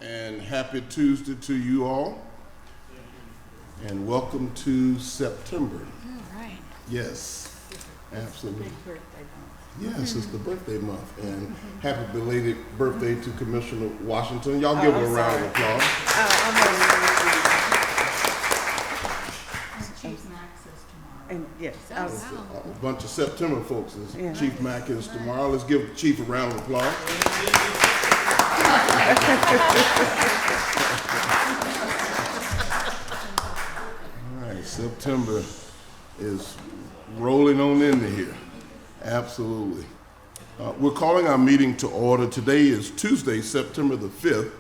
and happy Tuesday to you all, and welcome to September. All right. Yes, absolutely. Big birthday month. Yes, it's the birthday month, and happy belated birthday to Commissioner Washington. Y'all give her a round of applause. Chief Max is tomorrow. And yes, Oh, wow. A bunch of September folks is Yeah. Chief Mack is tomorrow. Let's give the Chief a round of applause. All right, September is rolling on into here. Absolutely. We're calling our meeting to order. Today is Tuesday, September the 5th,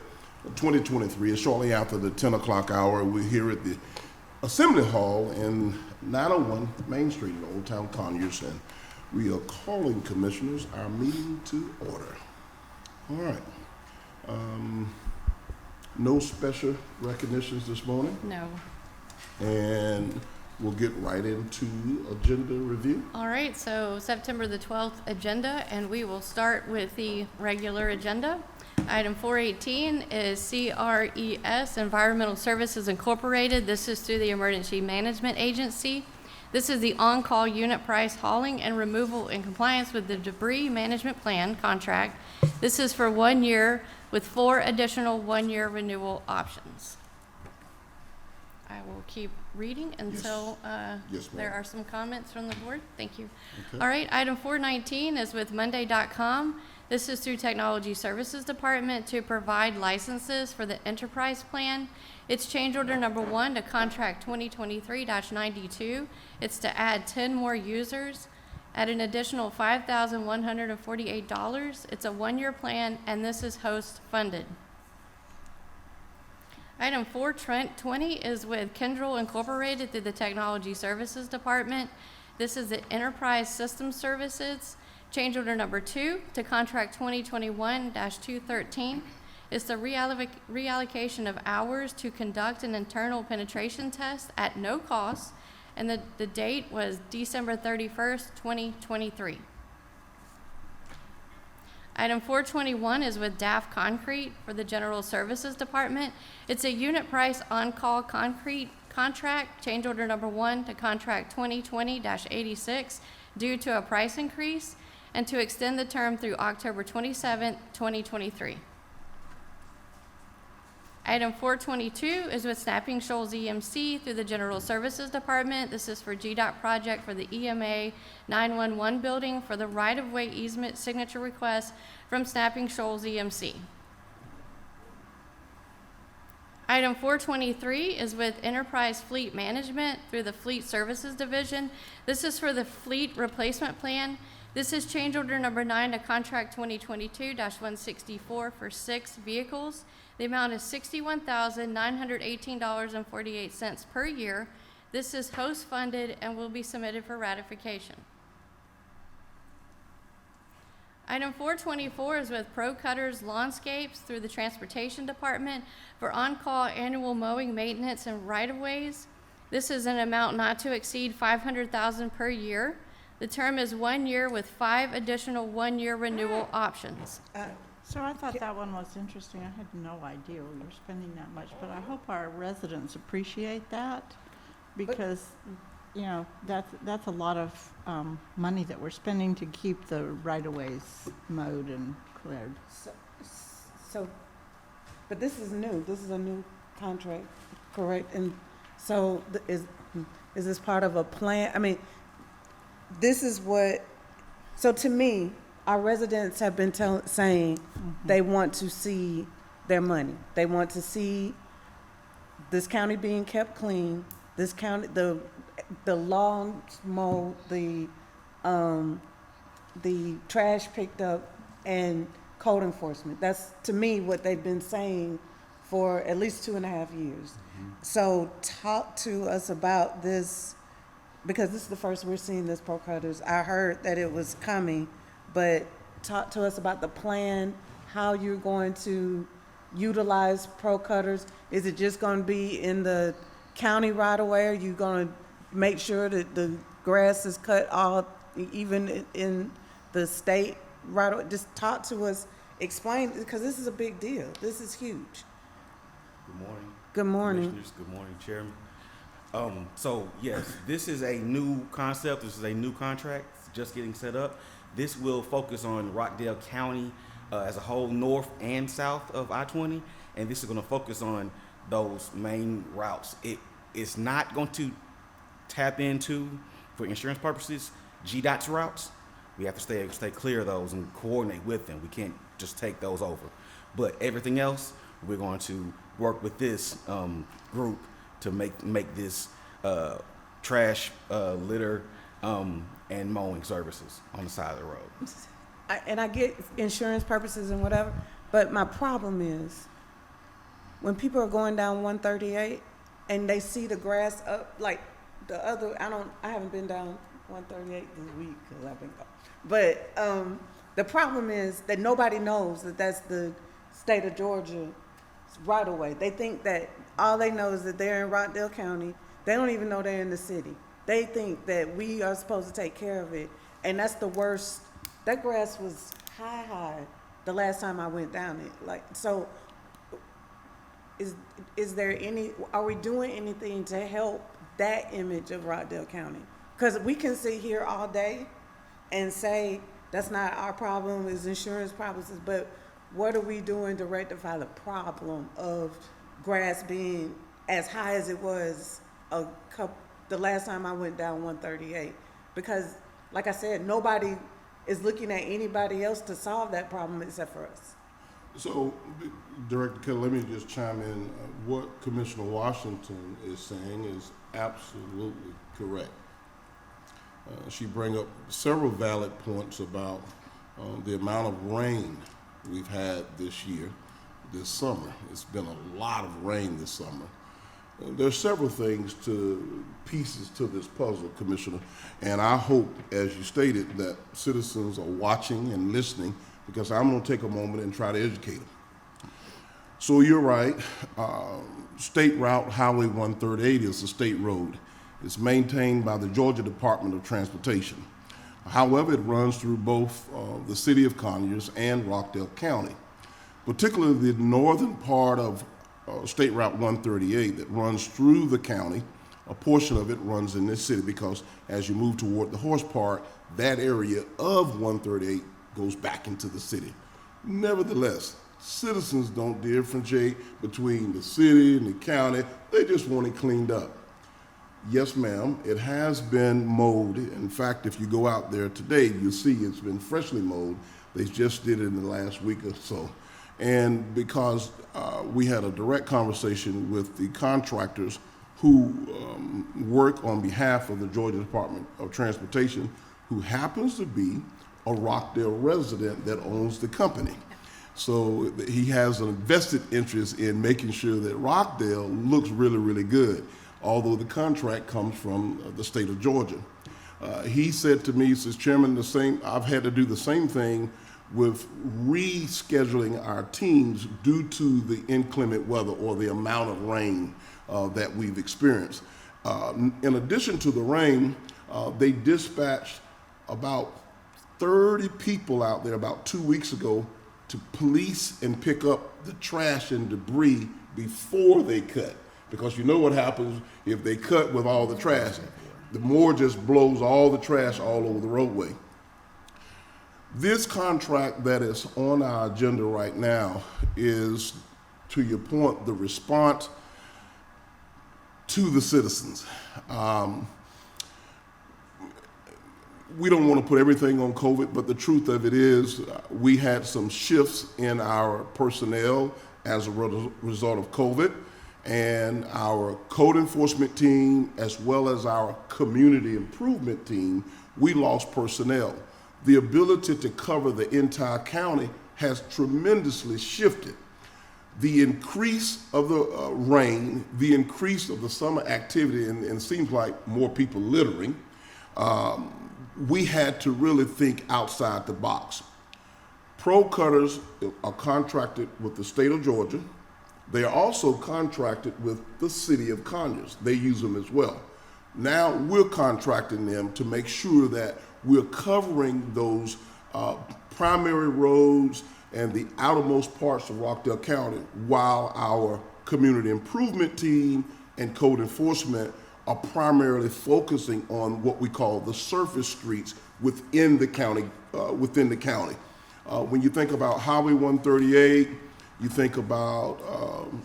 2023. It's shortly after the 10 o'clock hour. We're here at the Assembly Hall in 901 Main Street in Old Town Conyers, and we are calling, Commissioners, our meeting to order. All right. No special recognitions this morning, No. and we'll get right into agenda review. All right, so September the 12th agenda, and we will start with the regular agenda. Item 418 is CRES, Environmental Services Incorporated. This is through the Emergency Management Agency. This is the on-call unit price hauling and removal in compliance with the Debris Management Plan contract. This is for 1 year with 4 additional 1-year renewal options. I will keep reading until Yes, there ma'am. are some comments from the board. Thank you. Okay. All right, item 419 is with Monday.com. This is through Technology Services Department to provide licenses for the enterprise plan. It's change order number 1 to contract 2023-92. It's to add 10 more users at an additional $5,148. It's a 1-year plan, and this is host funded. Item 420 is with Kyndryl Incorporated through the Technology Services Department. This is the Enterprise System Services. Change order number 2 to contract 2021-213. It's the reallocation of hours to conduct an internal penetration test at no cost, and the date was December 31st, 2023. Item 421 is with DAF Concrete for the General Services Department. It's a unit price on-call concrete contract, change order number 1 to contract 2020-86 due to a price increase and to extend the term through October 27th, 2023. Item 422 is with Snapping Shoals EMC through the General Services Department. This is for GDOT project for the EMA 911 building for the right-of-way easement signature request from Snapping Shoals EMC. Item 423 is with Enterprise Fleet Management through the Fleet Services Division. This is for the fleet replacement plan. This is change order number 9 to contract 2022-164 for 6 vehicles. The amount is $61,918.48 per year. This is host funded and will be submitted for ratification. Item 424 is with Pro Cutters Lawnscapes through the Transportation Department for on-call annual mowing, maintenance, and right-of-ways. This is an amount not to exceed $500,000 per year. The term is 1 year with 5 additional 1-year renewal options. So I thought that one was interesting. I had no idea we were spending that much, but I hope our residents appreciate that because, you know, that's a lot of money that we're spending to keep the right-of-ways mowed and cleared. But this is new. This is a new contract, correct? And so is this part of a plan? I mean, this is what, so to me, our residents have been saying they want to see their money. They want to see this county being kept clean, this county, the lawn mowed, the trash picked up, and code enforcement. That's, to me, what they've been saying for at least 2.5 years. So talk to us about this, because this is the first we're seeing this Pro Cutters. I heard that it was coming, but talk to us about the plan, how you're going to utilize Pro Cutters. Is it just going to be in the county right away? Are you going to make sure that the grass is cut off, even in the state right away? Just talk to us, explain, because this is a big deal. This is huge. Good morning. Good morning. Commissioners, good morning, Chairman. So yes, this is a new concept. This is a new contract, just getting set up. This will focus on Rockdale County as a whole, north and south of I-20, and this is going to focus on those main routes. It's not going to tap into, for insurance purposes, GDOT's routes. We have to stay clear of those and coordinate with them. We can't just take those over. But everything else, we're going to work with this group to make this trash, litter, and mowing services on the side of the road. And I get insurance purposes and whatever, but my problem is when people are going down 138 and they see the grass up, like the other, I haven't been down 138 this week because I've been gone. But the problem is that nobody knows that that's the state of Georgia right away. They think that all they know is that they're in Rockdale County. They don't even know they're in the city. They think that we are supposed to take care of it, and that's the worst. That grass was high the last time I went down it. Like, so is there are we doing anything to help that image of Rockdale County? Because we can sit here all day and say that's not our problem, it's insurance problems, but what are we doing to rectify the problem of grass being as high as it was the last time I went down 138? Because, like I said, nobody is looking at anybody else to solve that problem except for us. So, Director Kelly, let me just chime in. What Commissioner Washington is saying is absolutely correct. She bring up several valid points about the amount of rain we've had this year, this summer. It's been a lot of rain this summer. There's several pieces to this puzzle, Commissioner, and I hope, as you stated, that citizens are watching and listening, because I'm going to take a moment and try to educate them. So you're right. State Route Highway 138 is a state road. It's maintained by the Georgia Department of Transportation. However, it runs through both the city of Conyers and Rockdale County, particularly the northern part of State Route 138 that runs through the county. A portion of it runs in this city because as you move toward the horse park, that area of 138 goes back into the city. Nevertheless, citizens don't differentiate between the city and the county. They just want it cleaned up. Yes, ma'am, it has been mowed. In fact, if you go out there today, you'll see it's been freshly mowed. They just did it in the last week or so. And because we had a direct conversation with the contractors who work on behalf of the Georgia Department of Transportation, who happens to be a Rockdale resident that owns the company. So he has an vested interest in making sure that Rockdale looks really, really good, although the contract comes from the state of Georgia. He said to me, he says, Chairman, I've had to do the same thing with rescheduling our teams due to the inclement weather or the amount of rain that we've experienced. In addition to the rain, they dispatched about 30 people out there about 2 weeks ago to police and pick up the trash and debris before they cut. Because you know what happens if they cut with all the trash. The mower just blows all the trash all over the roadway. This contract that is on our agenda right now is, to your point, the response to the citizens. We don't want to put everything on COVID, but the truth of it is we had some shifts in our personnel as a result of COVID, and our code enforcement team as well as our community improvement team, we lost personnel. The ability to cover the entire county has tremendously shifted. The increase of the rain, the increase of the summer activity, and it seems like more people littering, we had to really think outside the box. Pro Cutters are contracted with the state of Georgia. They are also contracted with the city of Conyers. They use them as well. Now we're contracting them to make sure that we're covering those primary roads and the outermost parts of Rockdale County while our community improvement team and code enforcement are primarily focusing on what we call the surface streets within the county. When you think about Highway 138, you think about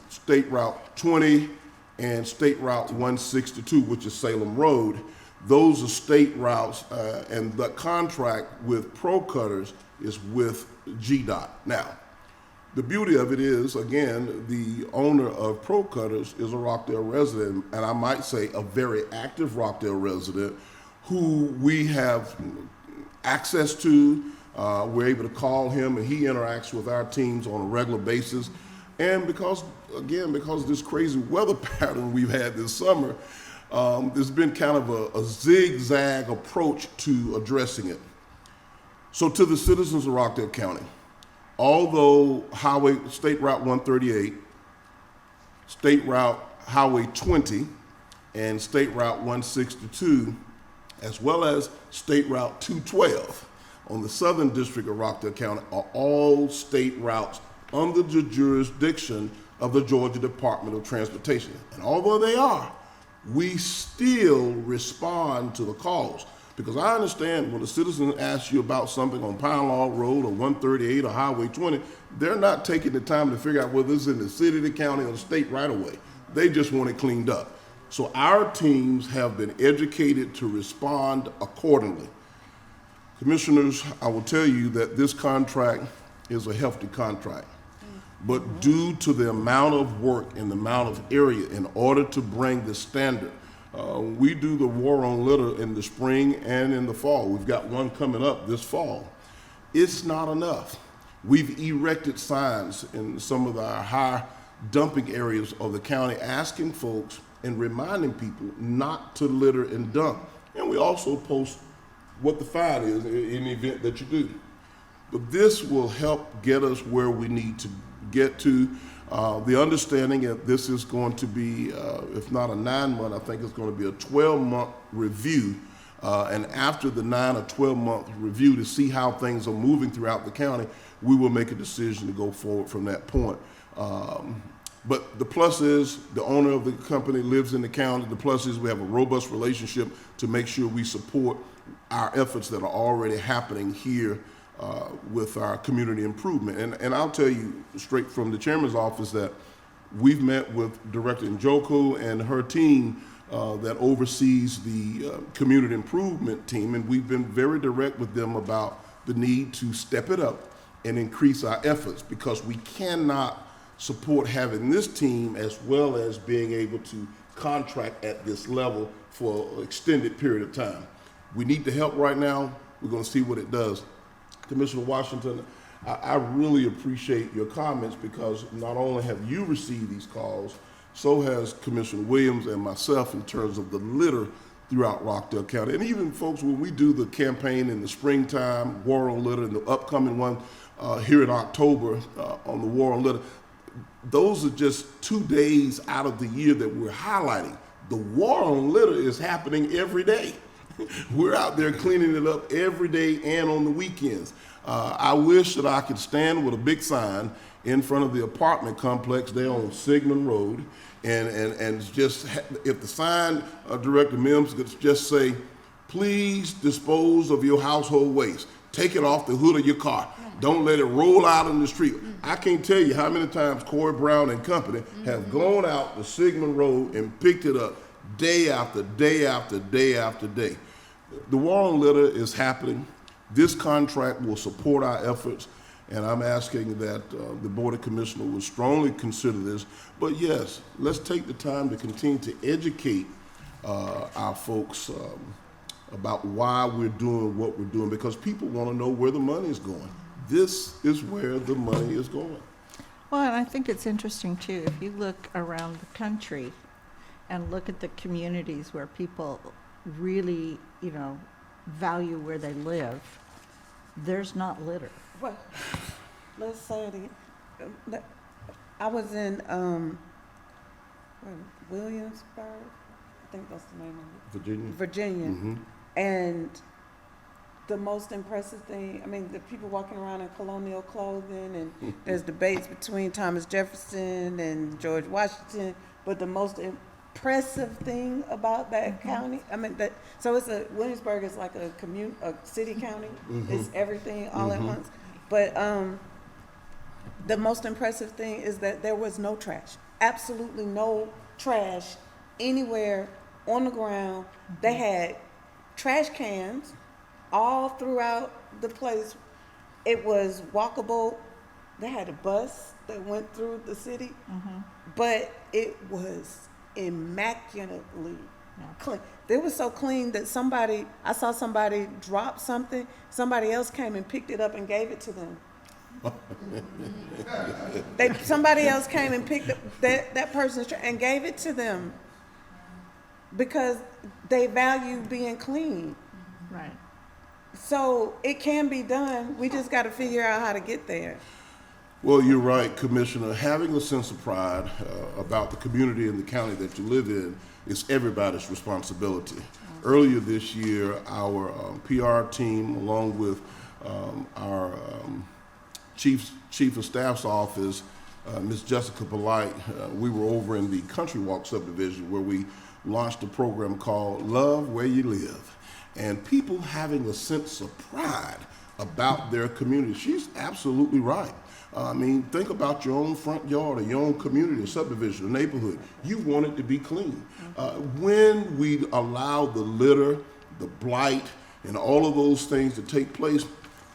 State Route 20 and State Route 162, which is Salem Road. Those are state routes, and the contract with Pro Cutters is with GDOT. Now, the beauty of it is, again, the owner of Pro Cutters is a Rockdale resident, and I might say a very active Rockdale resident who we have access to. We're able to call him, and he interacts with our teams on a regular basis. And because of this crazy weather pattern we've had this summer, there's been kind of a zigzag approach to addressing it. So to the citizens of Rockdale County, although State Route 138, State Route Highway 20, and State Route 162, as well as State Route 212 on the southern district of Rockdale County are all state routes under the jurisdiction of the Georgia Department of Transportation. And although they are, we still respond to the calls. Because I understand when a citizen asks you about something on Pine Log Road or 138 or Highway 20, they're not taking the time to figure out whether it's in the city, the county, or the state right away. They just want it cleaned up. So our teams have been educated to respond accordingly. Commissioners, I will tell you that this contract is a hefty contract. But due to the amount of work and the amount of area in order to bring the standard, we do the war on litter in the spring and in the fall. We've got one coming up this fall. It's not enough. We've erected signs in some of our high dumping areas of the county asking folks and reminding people not to litter and dump. And we also post what the fine is in the event that you do. But this will help get us where we need to get to. The understanding that this is going to be, if not a 9-month, I think it's going to be a 12-month review. And after the 9 or 12-month review to see how things are moving throughout the county, we will make a decision to go forward from that point. But the plus is the owner of the company lives in the county. The plus is we have a robust relationship to make sure we support our efforts that are already happening here with our community improvement. And I'll tell you straight from the chairman's office that we've met with Director Njoku and her team that oversees the community improvement team, and we've been very direct with them about the need to step it up and increase our efforts, because we cannot support having this team as well as being able to contract at this level for an extended period of time. We need the help right now. We're going to see what it does. Commissioner Washington, I really appreciate your comments, because not only have you received these calls, so has Commissioner Williams and myself in terms of the litter throughout Rockdale County. And even folks, when we do the campaign in the springtime, War on Litter, and the upcoming one here in October on the War on Litter, those are just 2 days out of the year that we're highlighting. The War on Litter is happening every day. We're out there cleaning it up every day and on the weekends. I wish that I could stand with a big sign in front of the apartment complex there on Sigmund Road, and just if the sign, Director Mims, could just say, please dispose of your household waste. Take it off the hood of your car. Don't let it roll out in the street. I can't tell you how many times Corey Brown and company have gone out to Sigmund Road and picked it up day after day after day after day. The war on litter is happening. This contract will support our efforts, and I'm asking that the Board of Commissioners would strongly consider this. But yes, let's take the time to continue to educate our folks about why we're doing what we're doing, because people want to know where the money is going. This is where the money is going. Well, and I think it's interesting too, if you look around the country and look at the communities where people really, value where they live, there's not litter. Well, let's say it again. I was in Williamsburg, I think that's the name of it. Virginia? Virginia. Mm-hmm. And the most impressive thing, I mean, the people walking around in colonial clothing, and there's debates between Thomas Jefferson and George Washington, but the most impressive thing about that county, I mean, so Williamsburg is like a city county, it's everything all at once, but, the most impressive thing is that there was no trash, absolutely no trash anywhere on the ground. They had trash cans all throughout the place. It was walkable. They had a bus that went through the city, but it was immaculately clean. It was so clean that I saw somebody drop something, somebody else came and picked it up and gave it to them. Somebody else came and picked up that person's and gave it to them because they value being clean. Right. So it can be done. We just got to figure out how to get there. Well, you're right, Commissioner. Having a sense of pride about the community and the county that you live in is everybody's responsibility. Earlier this year, our PR team, along with our Chief of Staff's office, Ms. Jessica Polite, we were over in the Country Walk subdivision where we launched a program called Love Where You Live. And people having a sense of pride about their community. She's absolutely right. I mean, think about your own front yard or your own community or subdivision or neighborhood. You want it to be clean. When we allow the litter, the blight, and all of those things to take place,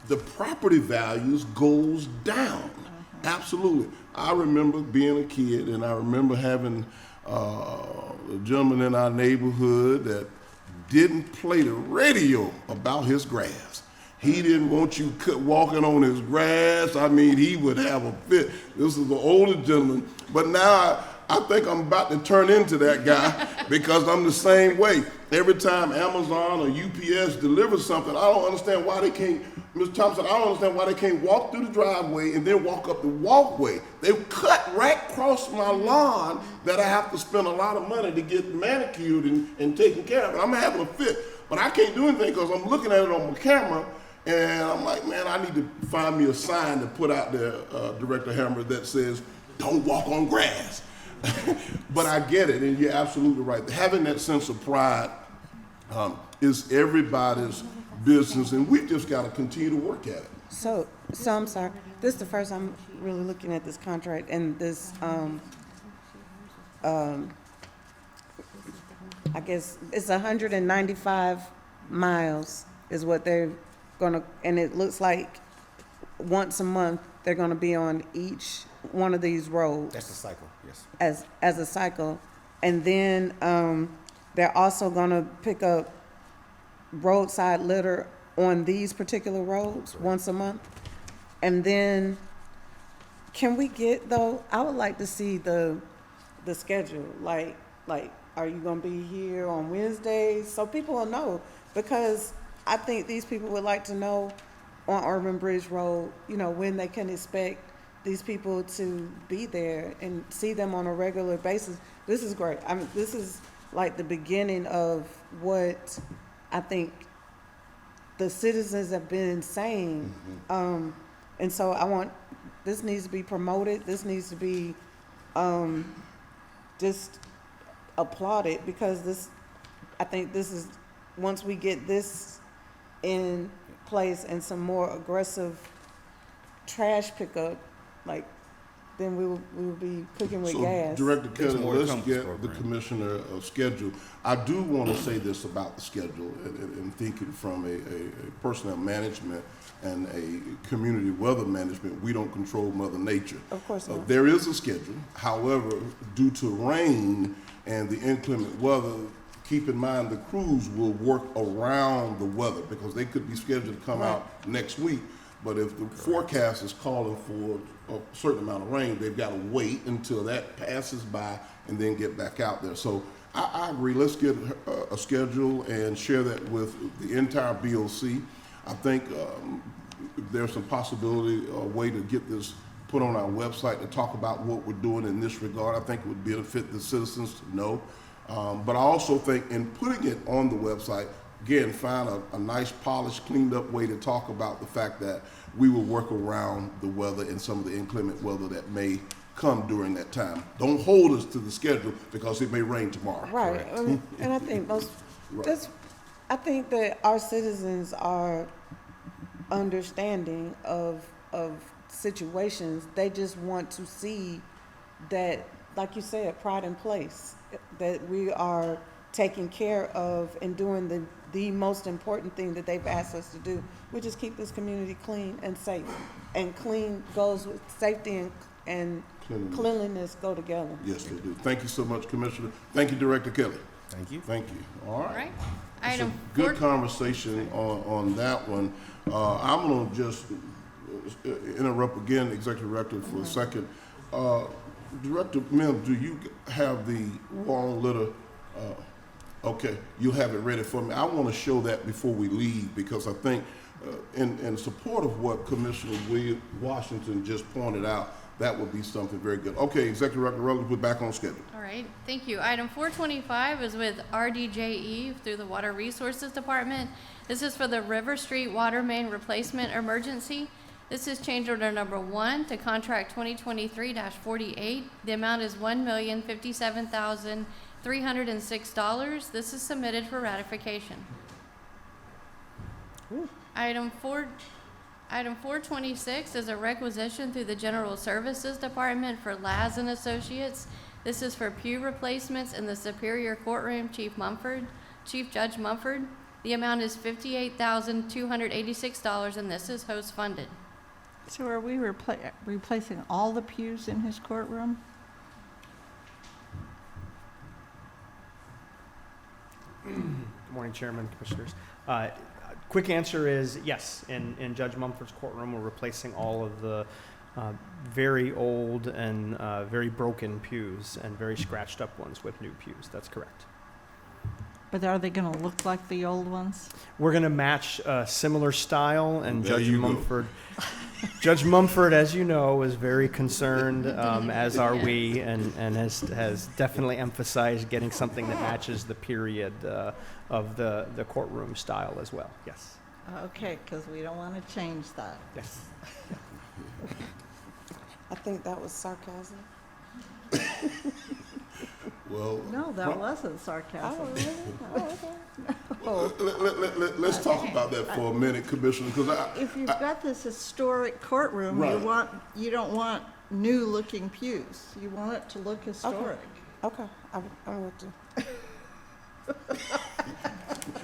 the property values goes down. Absolutely. I remember being a kid, and I remember having a gentleman in our neighborhood that didn't play the radio about his grass. He didn't want you walking on his grass. I mean, he would have a fit. This is the older gentleman, but now I think I'm about to turn into that guy because I'm the same way. Every time Amazon or UPS delivers something, I don't understand why they can't, Ms. Thompson, I don't understand why they can't walk through the driveway and then walk up the walkway. They cut right across my lawn that I have to spend a lot of money to get manicured and taken care of. I'm having a fit, but I can't do anything because I'm looking at it on my camera. And I'm like, man, I need to find me a sign to put out there, Director Hammer, that says, don't walk on grass. But I get it, and you're absolutely right. Having that sense of pride is everybody's business, and we've just got to continue to work at it. So I'm sorry. This is the first I'm really looking at this contract, and this, I guess it's 195 miles is what they're gonna, and it looks like once a month they're gonna be on each one of these roads. That's the cycle, yes. As a cycle, and then they're also gonna pick up roadside litter on these particular roads once a month. And then, can we get though? I would like to see the schedule. Like, are you gonna be here on Wednesdays so people will know? Because I think these people would like to know on Urban Bridge Road, when they can expect these people to be there and see them on a regular basis. This is great. I mean, this is like the beginning of what I think the citizens have been saying. And so this needs to be promoted. This needs to be just applauded because I think this is, once we get this in place and some more aggressive trash pickup, then we will be cooking with gas. Director Kelly, more to let's come with this get the program. commissioner a schedule. I do want to say this about the schedule and thinking from a personnel management and a community weather management. We don't control Mother Nature. Of course not. There is a schedule. However, due to rain and the inclement weather, keep in mind the crews will work around the weather because they could be scheduled to come out next week. But if the forecast is calling for a certain amount of rain, they've got to wait until that passes by and then get back out there. So I agree. Let's get a schedule and share that with the entire BOC. I think there's some possibility, a way to get this put on our website to talk about what we're doing in this regard. I think it would benefit the citizens to know. But I also think in putting it on the website, again, find a nice, polished, cleaned up way to talk about the fact that we will work around the weather and some of the inclement weather that may come during that time. Don't hold us to the schedule because it may rain tomorrow. Right, and I think I think that our citizens are understanding of situations. They just want to see that, like you said, pride in place, that we are taking care of and doing the most important thing that they've asked us to do, which is keep this community clean and safe. And clean goes with safety and cleanliness go together. Yes, they do. Thank you so much, Commissioner. Thank you, Director Kelly. Thank you. Thank you. All right. All right. It's Item a good conversation on that one. I'm going to just interrupt again, Executive Director, for a second. Director Mims, do you have the long letter? Okay, you'll have it ready for me. I want to show that before we leave because I think in support of what Commissioner Washington just pointed out, that would be something very good. Okay, Executive Director Rutledge, we're back on schedule. All right, thank you. Item 425 is with RDJE through the Water Resources Department. This is for the River Street Water Main Replacement Emergency. This is change order number 1 to contract 2023-48. The amount is $1,057,306. This is submitted for ratification. Item 426 is a requisition through the General Services Department for Laz and Associates. This is for pew replacements in the Superior Courtroom, Chief Judge Mumford. The amount is $58,286, and this is host funded. So are we replacing all the pews in his courtroom? Good morning, Chairman, Commissioners. Quick answer is yes. In Judge Mumford's courtroom, we're replacing all of the very old and very broken pews and very scratched up ones with new pews. That's correct. But are they going to look like the old ones? We're going to match a similar style, and There Judge you go. Judge Mumford, as you know, is very concerned, as are we, and has definitely emphasized getting something that matches the period of the courtroom style as well. Yes. Okay, because we don't want to change that. Yes. I think that was sarcasm. Well, No, that wasn't sarcasm. let's talk about that for a minute, Commissioner, because If you've got this historic courtroom, Right. you don't want new-looking pews. You want it to look historic. Okay, I will do.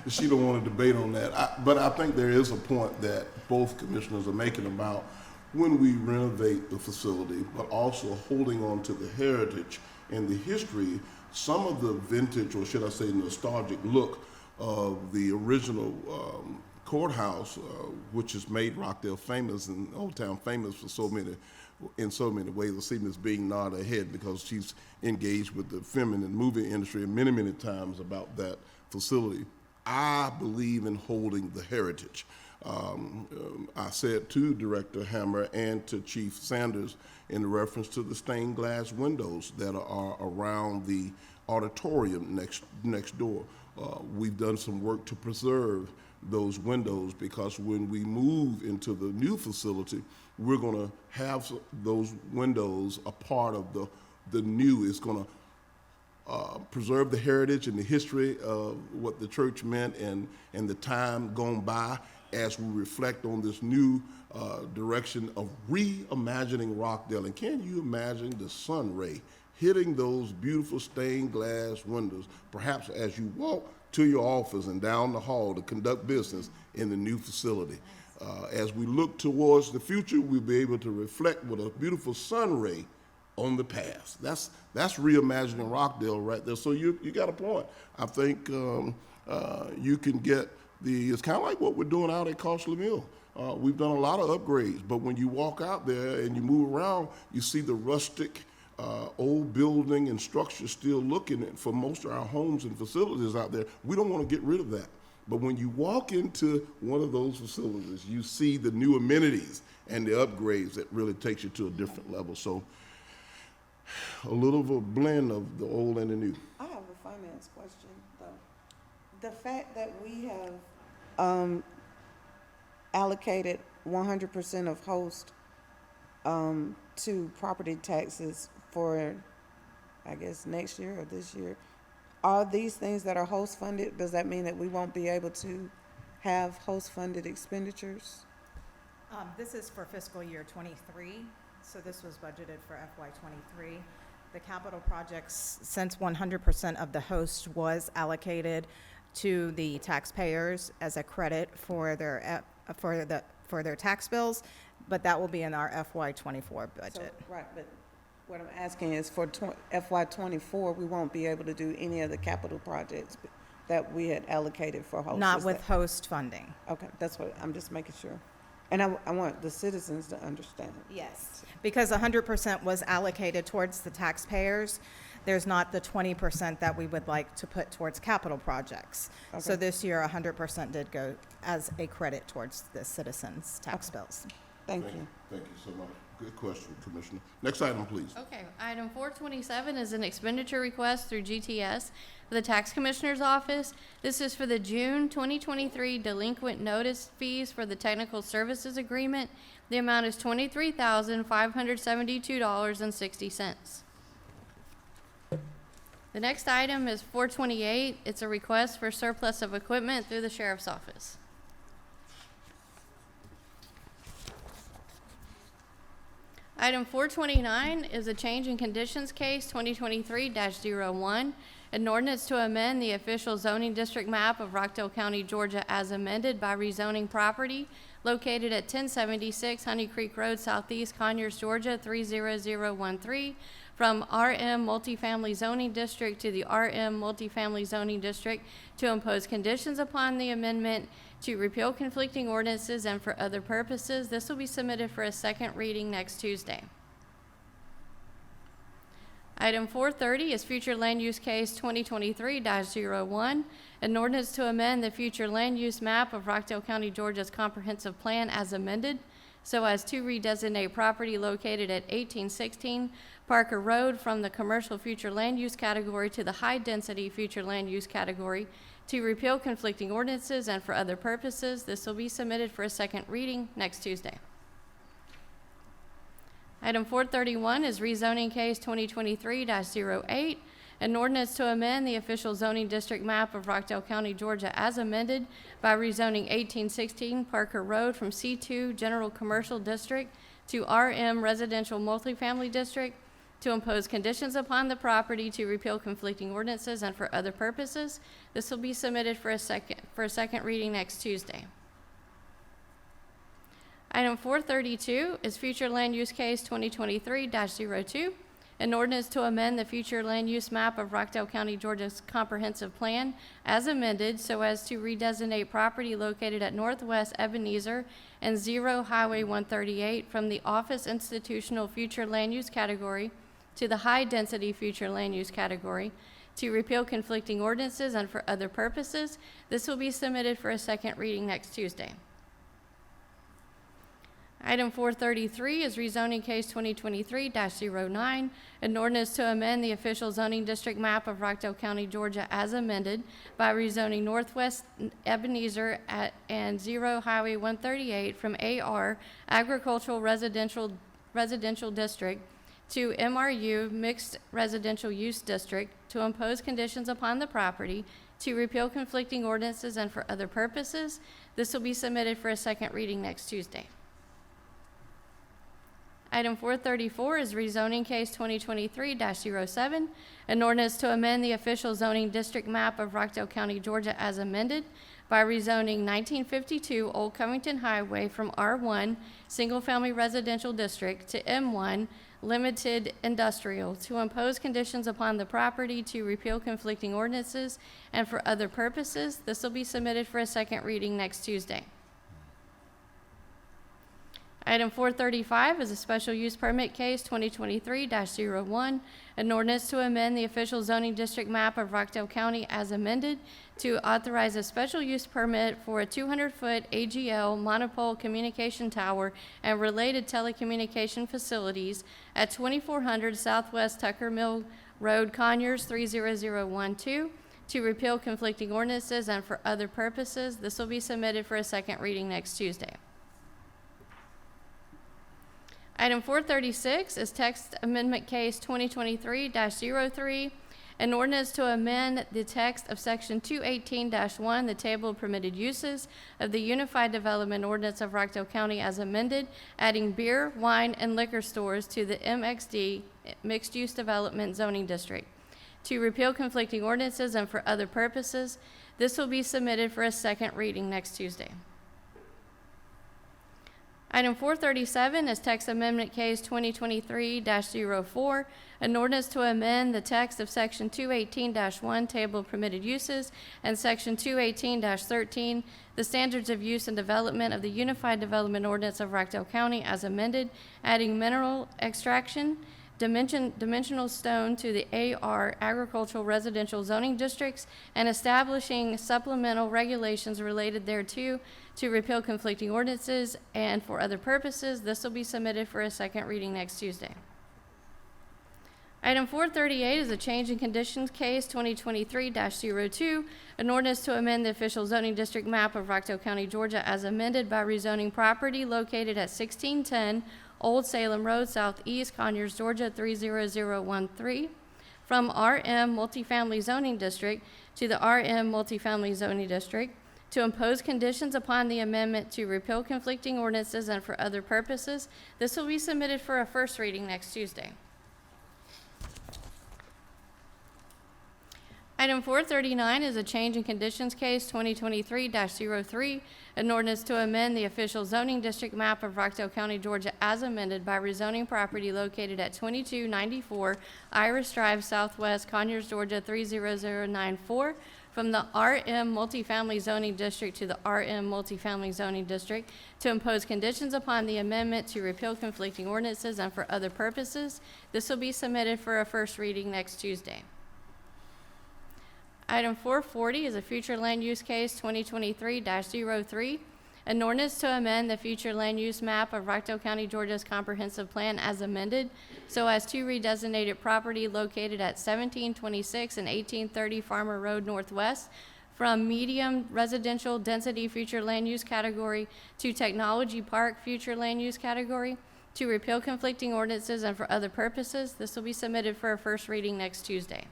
she don't want to debate on that. But I think there is a point that both commissioners are making about when we renovate the facility, but also holding on to the heritage and the history, some of the vintage, or should I say nostalgic look of the original courthouse, which has made Rockdale famous and Old Town famous for in so many ways. I see Ms. being nod ahead because she's engaged with the film and movie industry many, many times about that facility. I believe in holding the heritage. I said to Director Hammer and to Chief Sanders in reference to the stained glass windows that are around the auditorium next door. We've done some work to preserve those windows because when we move into the new facility, we're going to have those windows a part of the new. It's going to preserve the heritage and the history of what the church meant and the time gone by as we reflect on this new direction of reimagining Rockdale. And can you imagine the sun ray hitting those beautiful stained glass windows, perhaps as you walk to your office and down the hall to conduct business in the new facility? As we look towards the future, we'll be able to reflect with a beautiful sun ray on the past. That's reimagining Rockdale right there. So you got a point. I think you can get it's kind of like what we're doing out at Costly Mill. We've done a lot of upgrades, but when you walk out there and you move around, you see the rustic old building and structure still looking for most of our homes and facilities out there. We don't want to get rid of that. But when you walk into one of those facilities, you see the new amenities and the upgrades that really takes you to a different level. So a little of a blend of the old and the new. I have a finance question, though. The fact that we have allocated 100% of host to property taxes for, I guess, next year or this year, are these things that are host funded? Does that mean that we won't be able to have host funded expenditures? This is for fiscal year '23, so this was budgeted for FY '23. The capital projects, since 100% of the host was allocated to the taxpayers as a credit for their tax bills, but that will be in our FY '24 budget. So, right, but what I'm asking is for FY '24, we won't be able to do any of the capital projects that we had allocated for host. Not Is with that- host funding. Okay, that's what, I'm just making sure. And I want the citizens to understand. Yes. Because 100% was allocated towards the taxpayers, there's not the 20% that we would like to put towards capital projects. So Okay. this year, 100% did go as a credit towards the citizens' tax bills. Thank you. Thank you so much. Good question, Commissioner. Next item, please. Okay, item 427 is an expenditure request through GTS for the Tax Commissioner's Office. This is for the June 2023 delinquent notice fees for the Technical Services Agreement. The amount is $23,572.60. The next item is 428. It's a request for surplus of equipment through the Sheriff's Office. Item 429 is a change in conditions case 2023-01, an ordinance to amend the official zoning district map of Rockdale County, Georgia as amended by rezoning property located at 1076 Honey Creek Road Southeast, Conyers, Georgia 30013 from RM Multifamily Zoning District to the RM Multifamily Zoning District to impose conditions upon the amendment, to repeal conflicting ordinances, and for other purposes. This will be submitted for a second reading next Tuesday. Item 430 is future land use case 2023-01, an ordinance to amend the future land use map of Rockdale County, Georgia's comprehensive plan as amended, so as to redesignate property located at 1816 Parker Road from the commercial future land use category to the high-density future land use category, to repeal conflicting ordinances, and for other purposes. This will be submitted for a second reading next Tuesday. Item 431 is rezoning case 2023-08, an ordinance to amend the official zoning district map of Rockdale County, Georgia as amended by rezoning 1816 Parker Road from C2 General Commercial District to RM Residential Multifamily District, to impose conditions upon the property, to repeal conflicting ordinances, and for other purposes. This will be submitted for a second reading next Tuesday. Item 432 is future land use case 2023-02, an ordinance to amend the future land use map of Rockdale County, Georgia's comprehensive plan as amended so as to redesignate property located at Northwest Ebenezer and 0 Highway 138 from the office institutional future land use category to the high-density future land use category, to repeal conflicting ordinances, and for other purposes. This will be submitted for a second reading next Tuesday. Item 433 is rezoning case 2023-09, an ordinance to amend the official zoning district map of Rockdale County, Georgia as amended by rezoning Northwest Ebenezer and 0 Highway 138 from AR Agricultural Residential District to MRU Mixed Residential Use District, to impose conditions upon the property, to repeal conflicting ordinances, and for other purposes. This will be submitted for a second reading next Tuesday. Item 434 is rezoning case 2023-07, an ordinance to amend the official zoning district map of Rockdale County, Georgia as amended by rezoning 1952 Old Covington Highway from R1 Single Family Residential District to M1 Limited Industrial, to impose conditions upon the property, to repeal conflicting ordinances, and for other purposes. This will be submitted for a second reading next Tuesday. Item 435 is a special use permit case 2023-01, an ordinance to amend the official zoning district map of Rockdale County as amended to authorize a special use permit for a 200-foot AGL monopole communication tower and related telecommunication facilities at 2400 Southwest Tucker Mill Road, Conyers 30012, to repeal conflicting ordinances and for other purposes. This will be submitted for a second reading next Tuesday. Item 436 is text amendment case 2023-03, an ordinance to amend the text of section 218-1, the table of permitted uses of the Unified Development Ordinance of Rockdale County as amended, adding beer, wine, and liquor stores to the MXD, Mixed Use Development Zoning District, to repeal conflicting ordinances and for other purposes. This will be submitted for a second reading next Tuesday. Item 437 is text amendment case 2023-04, an ordinance to amend the text of section 218-1, table of permitted uses, and section 218-13, the standards of use and development of the Unified Development Ordinance of Rockdale County as amended, adding mineral extraction, dimensional stone to the AR agricultural residential zoning districts, and establishing supplemental regulations related thereto, to repeal conflicting ordinances and for other purposes. This will be submitted for a second reading next Tuesday. Item 438 is a change in conditions case 2023-02, an ordinance to amend the official zoning district map of Rockdale County, Georgia as amended by rezoning property located at 1610 Old Salem Road, Southeast, Conyers, Georgia 30013, from RM Multifamily Zoning District to the RM Multifamily Zoning District, to impose conditions upon the amendment to repeal conflicting ordinances and for other purposes. This will be submitted for a first reading next Tuesday. Item 439 is a change in conditions case 2023-03, an ordinance to amend the official zoning district map of Rockdale County, Georgia as amended by rezoning property located at 2294 Iris Drive Southwest, Conyers, Georgia 30094, from the RM Multifamily Zoning District to the RM Multifamily Zoning District, to impose conditions upon the amendment to repeal conflicting ordinances and for other purposes. This will be submitted for a first reading next Tuesday. Item 440 is a future land use case 2023-03, an ordinance to amend the future land use map of Rockdale County, Georgia's comprehensive plan as amended, so as to redesignate property located at 1726 and 1830 Farmer Road Northwest from medium residential density future land use category to technology park future land use category, to repeal conflicting ordinances and for other purposes. This will be submitted for a first reading next Tuesday.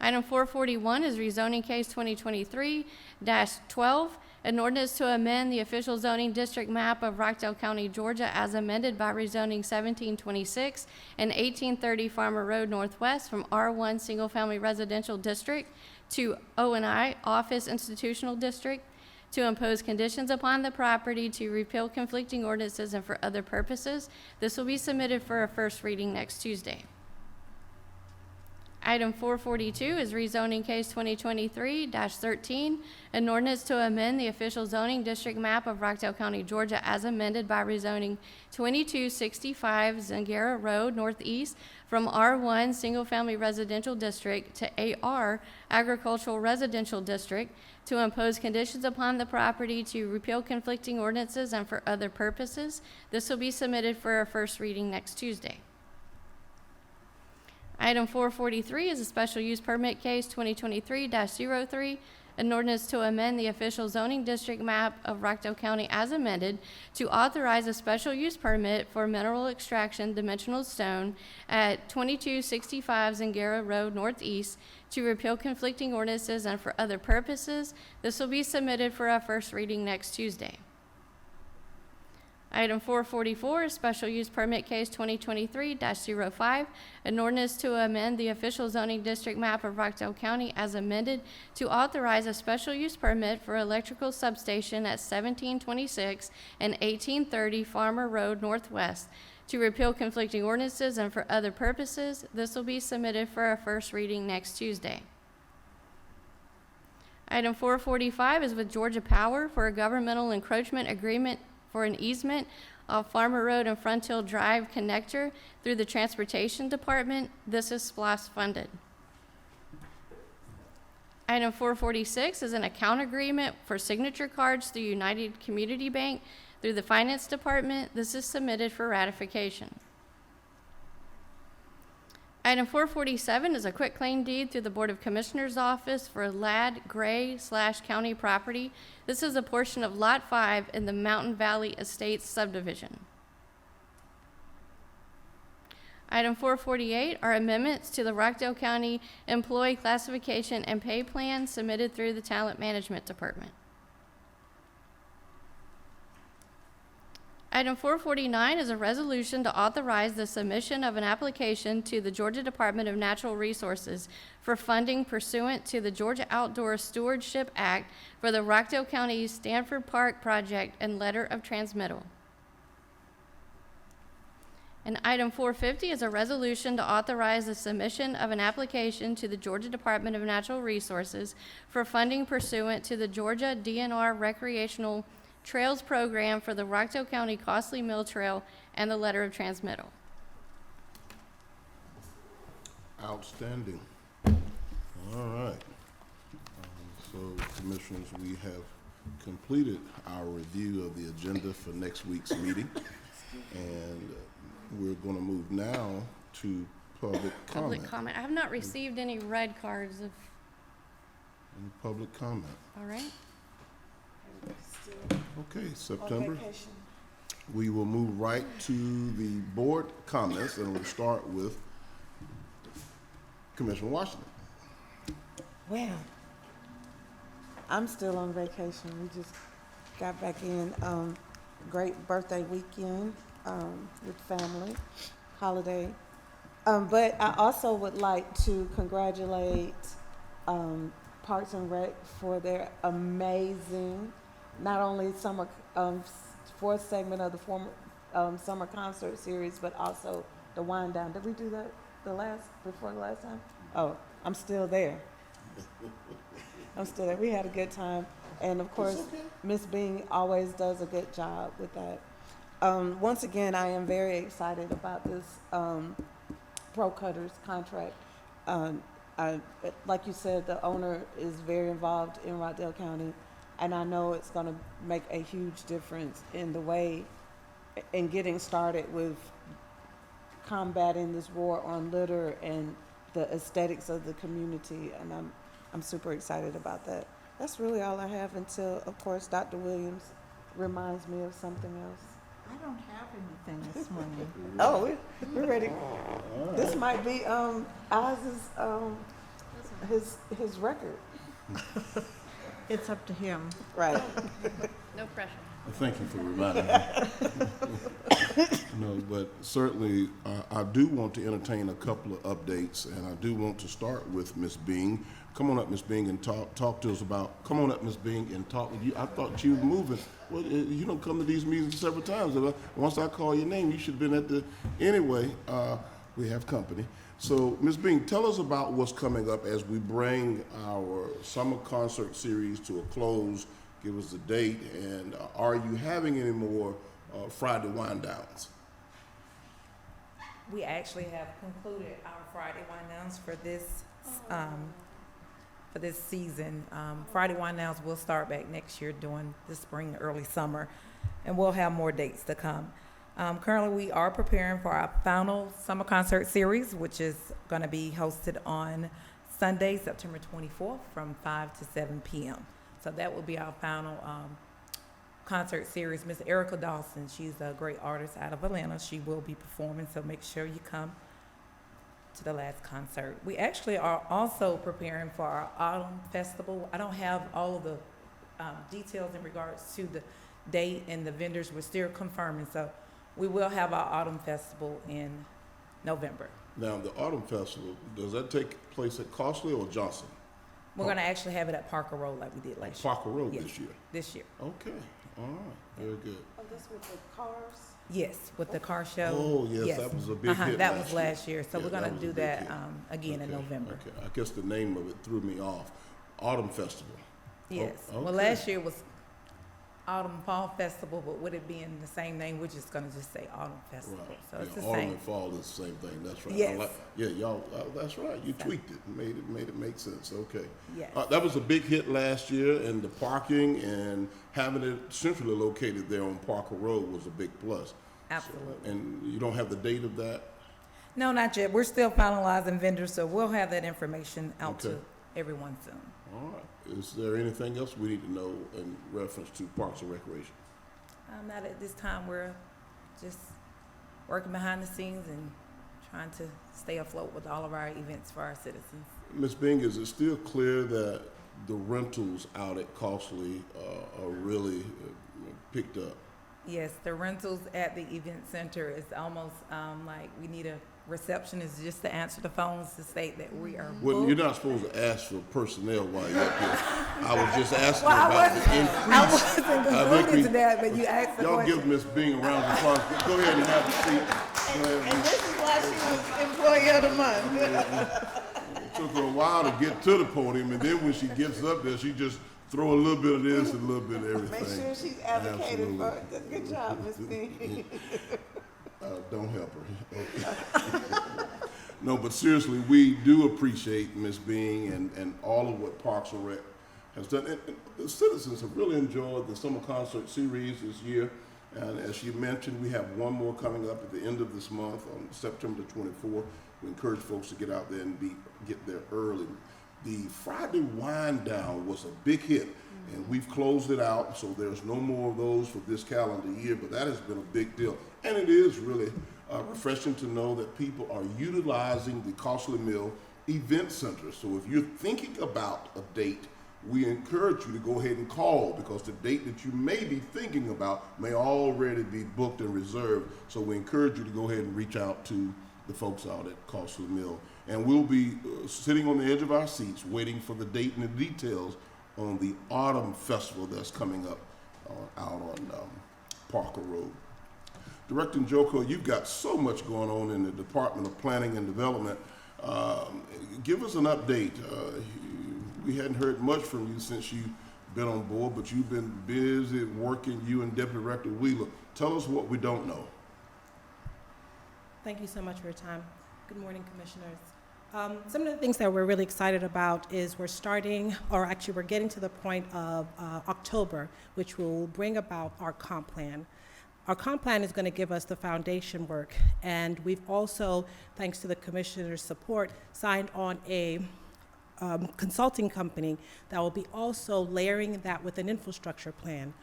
Item 441 is rezoning case 2023-12, an ordinance to amend the official zoning district map of Rockdale County, Georgia as amended by rezoning 1726 and 1830 Farmer Road Northwest from R1 Single Family Residential District to O&I Office Institutional District, to impose conditions upon the property to repeal conflicting ordinances and for other purposes. This will be submitted for a first reading next Tuesday. Item 442 is rezoning case 2023-13, an ordinance to amend the official zoning district map of Rockdale County, Georgia as amended by rezoning 2265 Zangara Road Northeast from R1 Single Family Residential District to AR Agricultural Residential District, to impose conditions upon the property to repeal conflicting ordinances and for other purposes. This will be submitted for a first reading next Tuesday. Item 443 is a special use permit case 2023-03, an ordinance to amend the official zoning district map of Rockdale County as amended to authorize a special use permit for mineral extraction dimensional stone at 2265 Zangara Road Northeast, to repeal conflicting ordinances and for other purposes. This will be submitted for a first reading next Tuesday. Item 444 is special use permit case 2023-05, an ordinance to amend the official zoning district map of Rockdale County as amended to authorize a special use permit for electrical substation at 1726 and 1830 Farmer Road Northwest, to repeal conflicting ordinances and for other purposes. This will be submitted for a first reading next Tuesday. Item 445 is with Georgia Power for a governmental encroachment agreement for an easement off Farmer Road and Front Hill Drive connector through the Transportation Department. This is SPLOST funded. Item 446 is an account agreement for signature cards through United Community Bank through the Finance Department. This is submitted for ratification. Item 447 is a quitclaim deed through the Board of Commissioners Office for Ladd Gray/county property. This is a portion of Lot 5 in the Mountain Valley Estates subdivision. Item 448 are amendments to the Rockdale County Employee Classification and Pay Plan submitted through the Talent Management Department. Item 449 is a resolution to authorize the submission of an application to the Georgia Department of Natural Resources for funding pursuant to the Georgia Outdoor Stewardship Act for the Rockdale County Stanford Park project and letter of transmittal. And item 450 is a resolution to authorize the submission of an application to the Georgia Department of Natural Resources for funding pursuant to the Georgia DNR Recreational Trails Program for the Rockdale County Costly Mill Trail and the letter of transmittal. Outstanding. All right. So, Commissioners, we have completed our review of the agenda for next week's meeting. And we're going to move now to public comment. Public comment. I have not received any red cards of, Any public comment? all right? Okay, September. We will move right to the board comments, and we'll start with Commissioner Washington. Well, I'm still on vacation. We just got back in. Great birthday weekend with family, holiday. But I also would like to congratulate Parks and Rec for their amazing, not only summer, fourth segment of the former summer concert series, but also the wind down. Did we do that before the last time? Oh, I'm still there. I'm still there. We had a good time. And of course, Miss Bing always does a good job with that. Once again, I am very excited about this Pro Cutters contract. Like you said, the owner is very involved in Rockdale County, and I know it's going to make a huge difference in the way, in getting started with combating this war on litter and the aesthetics of the community, and I'm super excited about that. That's really all I have until, of course, Dr. Williams reminds me of something else. I don't have anything this morning. Oh, we're ready. This might be Oz's his record. It's up to him. Right. No pressure. Thank you for reminding me. No, but certainly I do want to entertain a couple of updates, and I do want to start with Ms. Bing. Come on up, Ms. Bing, and talk to us about. Come on up, Ms. Bing, and talk with you. I thought you were moving. Well, you don't come to these meetings several times. Once I call your name, you should have been at the. Anyway, we have company. So, Ms. Bing, tell us about what's coming up as we bring our summer concert series to a close. Give us the date, and are you having any more Friday wind downs? We actually have concluded our Friday wind downs for this season. Friday wind downs will start back next year during the spring, early summer, and we'll have more dates to come. Currently, we are preparing for our final summer concert series, which is going to be hosted on Sunday, September 24th from 5 to 7 p.m. So that will be our final concert series. Miss Erica Dawson, she's a great artist out of Atlanta. She will be performing, so make sure you come to the last concert. We actually are also preparing for our Autumn Festival. I don't have all of the details in regards to the date and the vendors. We're still confirming, so we will have our Autumn Festival in November. Now, the Autumn Festival, does that take place at Costly or Johnson? We're going to actually have it at Parker Road like we did last year. Parker Road Yes. this year? This year. Okay, all right, very good. Oh, this with the cars? Yes, with the car show. Oh, yes, that was a big hit That last was year. last year, so Yeah, we're that gonna was a do big that, hit. again in Okay, November. Okay, I guess the name of it threw me off. Autumn Festival. Yes, Oh, well, okay. last year was Autumn Fall Festival, but with it being the same name, we're just gonna just say Autumn Festival, Right. so it's Yeah, the Autumn same. and fall is the same thing, that's right. I Yes. like- Yeah, y'all, that's right, you tweaked it, made it make sense, okay. Yes. That was a big hit last year, and the parking and having it centrally located there on Parker Road was a big plus. Absolutely. And you don't have the date of that? No, not yet. We're still finalizing vendors, so we'll have that information out Okay. to everyone soon. All right. Is there anything else we need to know in reference to Parks and Recreation? Not at this time. We're just working behind the scenes and trying to stay afloat with all of our events for our citizens. Ms. Bing, is it still clear that the rentals out at Costley are really picked up? Yes, the rentals at the event center is almost like we need a receptionist just to answer the phones to state that we are Well, booked. you're not supposed to ask for personnel while you're up here. I was just asking Well, about the increase. I wasn't I think concluding to that, but you asked the Y'all question. give Ms. Bing a round of applause. Go ahead and have a seat. Go ahead. And this is why she was Employee of the Month. It took her a while to get to the podium, and then when she gets up there, she just throw a little bit of this and a little bit of everything. Make sure she's advocated for Absolutely. it. Good job, Ms. Bing. Don't help her. Okay. No, but seriously, we do appreciate Ms. Bing and all of what Parks and Rec has done. And the citizens have really enjoyed the summer concert series this year. And as she mentioned, we have one more coming up at the end of this month on September 24th. We encourage folks to get out there and get there early. The Friday wind down was a big hit, and we've closed it out, so there's no more of those for this calendar year, but that has been a big deal. And it is really refreshing to know that people are utilizing the Costley Mill Event Center. So if you're thinking about a date, we encourage you to go ahead and call, because the date that you may be thinking about may already be booked and reserved. So we encourage you to go ahead and reach out to the folks out at Costley Mill. And we'll be sitting on the edge of our seats waiting for the date and the details on the Autumn Festival that's coming up out on Parker Road. Director Njoko, you've got so much going on in the Department of Planning and Development. Give us an update. We hadn't heard much from you since you've been on board, but you've been busy working, you and Deputy Director Wheeler. Tell us what we don't know. Thank you so much for your time. Good morning, Commissioners. Some of the things that we're really excited about is we're getting to the point of October, which will bring about our comp plan. Our comp plan is going to give us the foundation work, and we've also, thanks to the Commissioner's support, signed on a consulting company that will be also layering that with an infrastructure plan.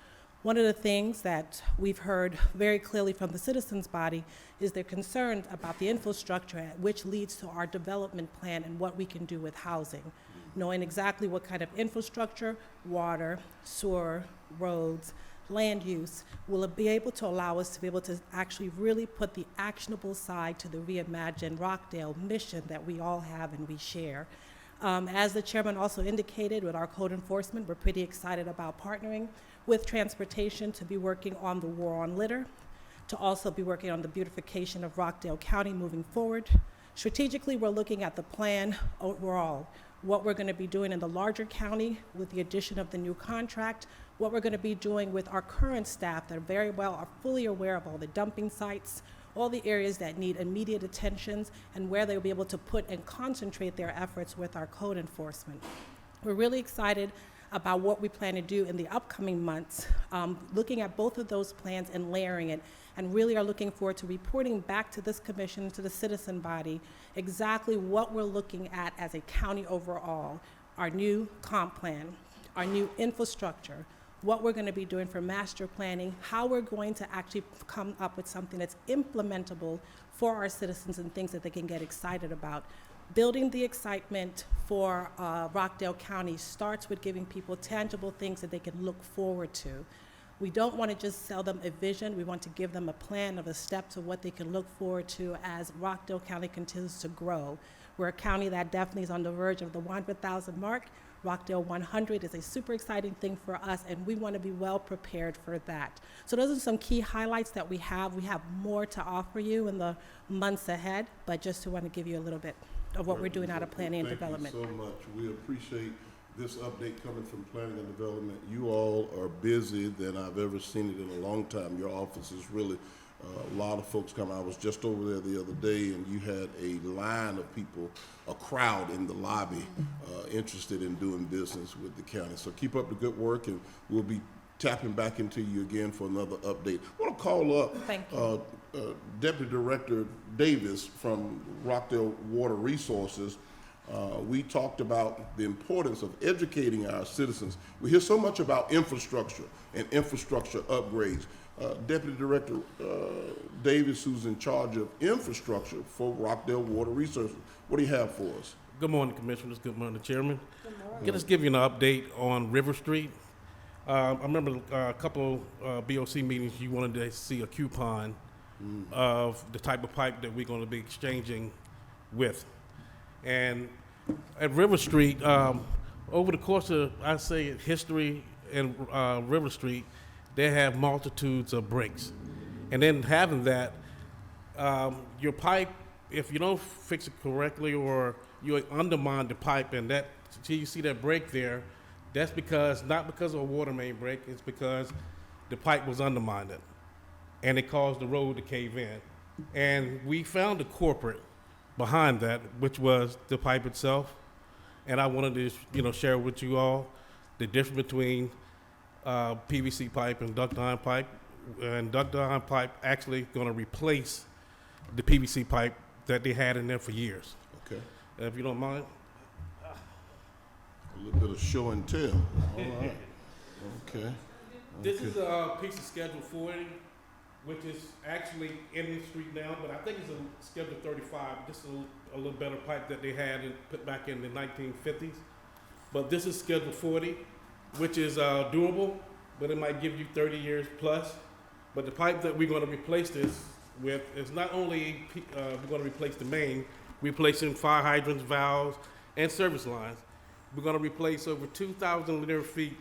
One of the things that we've heard very clearly from the citizens' body is they're concerned about the infrastructure, which leads to our development plan and what we can do with housing. Knowing exactly what kind of infrastructure, water, sewer, roads, land use will be able to allow us to be able to actually really put the actionable side to the Reimagine Rockdale mission that we all have and we share. As the chairman also indicated, with our code enforcement, we're pretty excited about partnering with transportation to be working on the war on litter, to also be working on the beautification of Rockdale County moving forward. Strategically, we're looking at the plan overall, what we're going to be doing in the larger county with the addition of the new contract, what we're going to be doing with our current staff that are fully aware of all the dumping sites, all the areas that need immediate attentions, and where they'll be able to put and concentrate their efforts with our code enforcement. We're really excited about what we plan to do in the upcoming months, looking at both of those plans and layering it, and really are looking forward to reporting back to this commission, to the citizen body, exactly what we're looking at as a county overall, our new comp plan, our new infrastructure, what we're going to be doing for master planning, how we're going to actually come up with something that's implementable for our citizens and things that they can get excited about. Building the excitement for Rockdale County starts with giving people tangible things that they can look forward to. We don't want to just sell them a vision. We want to give them a plan of the steps of what they can look forward to as Rockdale County continues to grow. We're a county that definitely is on the verge of the 100,000 mark. Rockdale 100 is a super exciting thing for us, and we want to be well prepared for that. So those are some key highlights that we have. We have more to offer you in the months ahead, but just to want to give you a little bit of what we're doing out of planning and development. Thank you so much. We appreciate this update coming from Planning and Development. You all are busy than I've ever seen it in a long time. Your office is really a lot of folks come. I was just over there the other day, and you had a line of people, a crowd in the lobby, interested in doing business with the county. So keep up the good work, and we'll be tapping back into you again for another update. I want to call up Thank you. Deputy Director Davis from Rockdale Water Resources, we talked about the importance of educating our citizens. We hear so much about infrastructure and infrastructure upgrades. Deputy Director Davis, who's in charge of infrastructure for Rockdale Water Resources, what do you have for us? Good morning, Commissioners. Good morning, Chairman. Can I just give you an update on River Street? I remember a couple BOC meetings, you wanted to see a coupon of the type of pipe that we're going to be exchanging with. And at River Street, over the course of, I say, history in River Street, they have multitudes of breaks. And then having that, your pipe, if you don't fix it correctly or you undermine the pipe and that, you see that break there, that's because, not because of a water main break, it's because the pipe was undermined and it caused the road to cave in. And we found the culprit behind that, which was the pipe itself. And I wanted to, share with you all the difference between PVC pipe and duct iron pipe. And duct iron pipe actually going to replace the PVC pipe that they had in there for years. Okay. If you don't mind. A little bit of show and tell. All right. Okay. This is a piece of Schedule 40, which is actually in the street now, but I think it's a Schedule 35. This is a little better pipe that they had and put back in the 1950s. But this is Schedule 40, which is durable, but it might give you 30 years plus. But the pipe that we're going to replace this with is not only we're going to replace the main, replacing fire hydrants, valves, and service lines. We're going to replace over 2,000 linear feet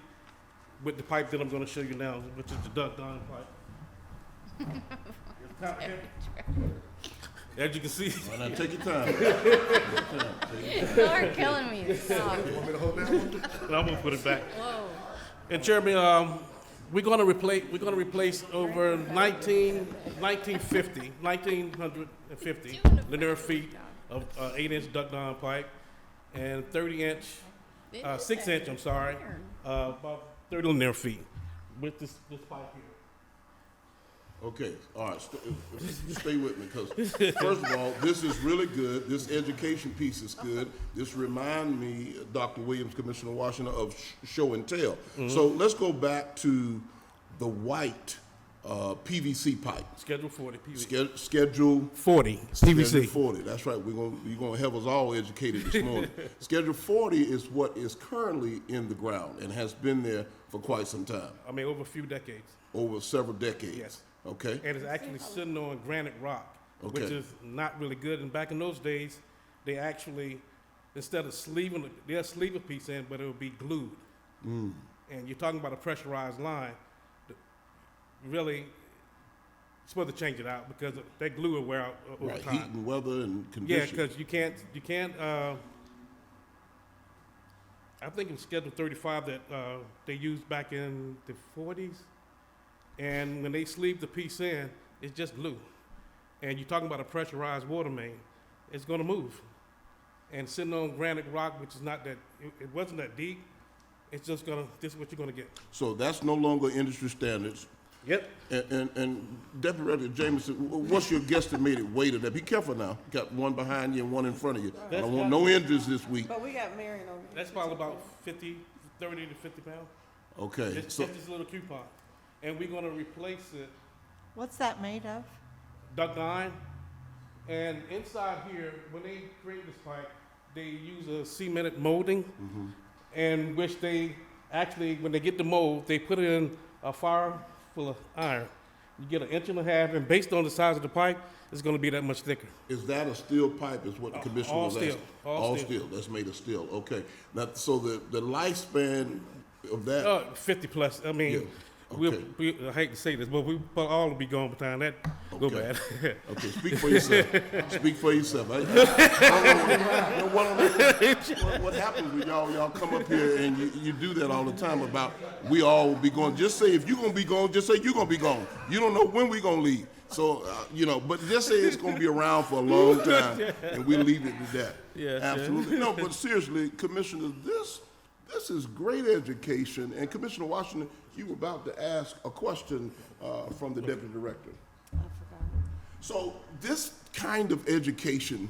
with the pipe that I'm going to show you now, which is the duct iron pipe. As you can see. Well, now take your time. You are killing me. Stop. You want me to hold that one? No, I'm going to put it back. Whoa. And Chairman, we're going to replace over 1950 linear feet of 8-inch duct iron pipe and 6-inch, about 30 linear feet with this pipe here. Okay, all right, stay with me, because first of all, this is really good. This education piece is good. This remind me, Dr. Williams, Commissioner Washington, of show and tell. So let's go back to the white PVC pipe. Schedule 40 PVC. Schedule 40 Schedule PVC. 40, that's right. You're gonna have us all educated this morning. Schedule 40 is what is currently in the ground and has been there for quite some time, I mean, over a few decades. over several decades. Yes. Okay, And it's actually sitting on granite rock, which Okay. is not really good. And back in those days, they actually, instead of sleeving, they'll sleeve a piece in, but it will be glued. And you're talking about a pressurized line. Really, you're supposed to change it out because that glue will wear out over right, time. heat and weather and Yeah, conditions. because you can't. I think it was Schedule 35 that they used back in the 40s, and when they sleeve the piece in, it's just glue. And you're talking about a pressurized water main, it's going to move. And sitting on granite rock, which is not that, it wasn't that deep. It's just gonna. This is what you're gonna get. So that's no longer industry standards. Yep. And Deputy Director Jameson, what's your guesstimated weight of that? Be careful now. Got one behind you and one in front of you. I don't want no injuries this week. But we got Marion over here. That's probably about 30 to 50 pounds. Okay, It's so, just this little coupon, and we're gonna replace it. What's that made of? Duct iron, and inside here, when they create this pipe, they use a cemented molding, and which they actually, when they get the mold, they put it in a fire full of iron. You get 1.5 inches, and based on the size of the pipe, it's going to be that much thicker. is that a steel pipe is what the commissioner all was steel. asking? All steel. Steel, that's made of steel, okay. Now, so the lifespan of that, 50 plus. I mean, Yeah, okay. I hate to say this, but we all will be gone by the time that go Okay. bad. okay, speak for yourself. Speak for yourself. What happens when y'all come up here and you do that all the time about we all will be gone. Just say if you're gonna be gone, just say you're gonna be gone. You don't know when we're gonna leave. So, but just say it's gonna be around for a long time and we leave it to that. Yes, Absolutely. No, but seriously, Commissioner, this is great education. And Commissioner Washington, you were about to ask a question from the Deputy Director. I forgot. So this kind of education,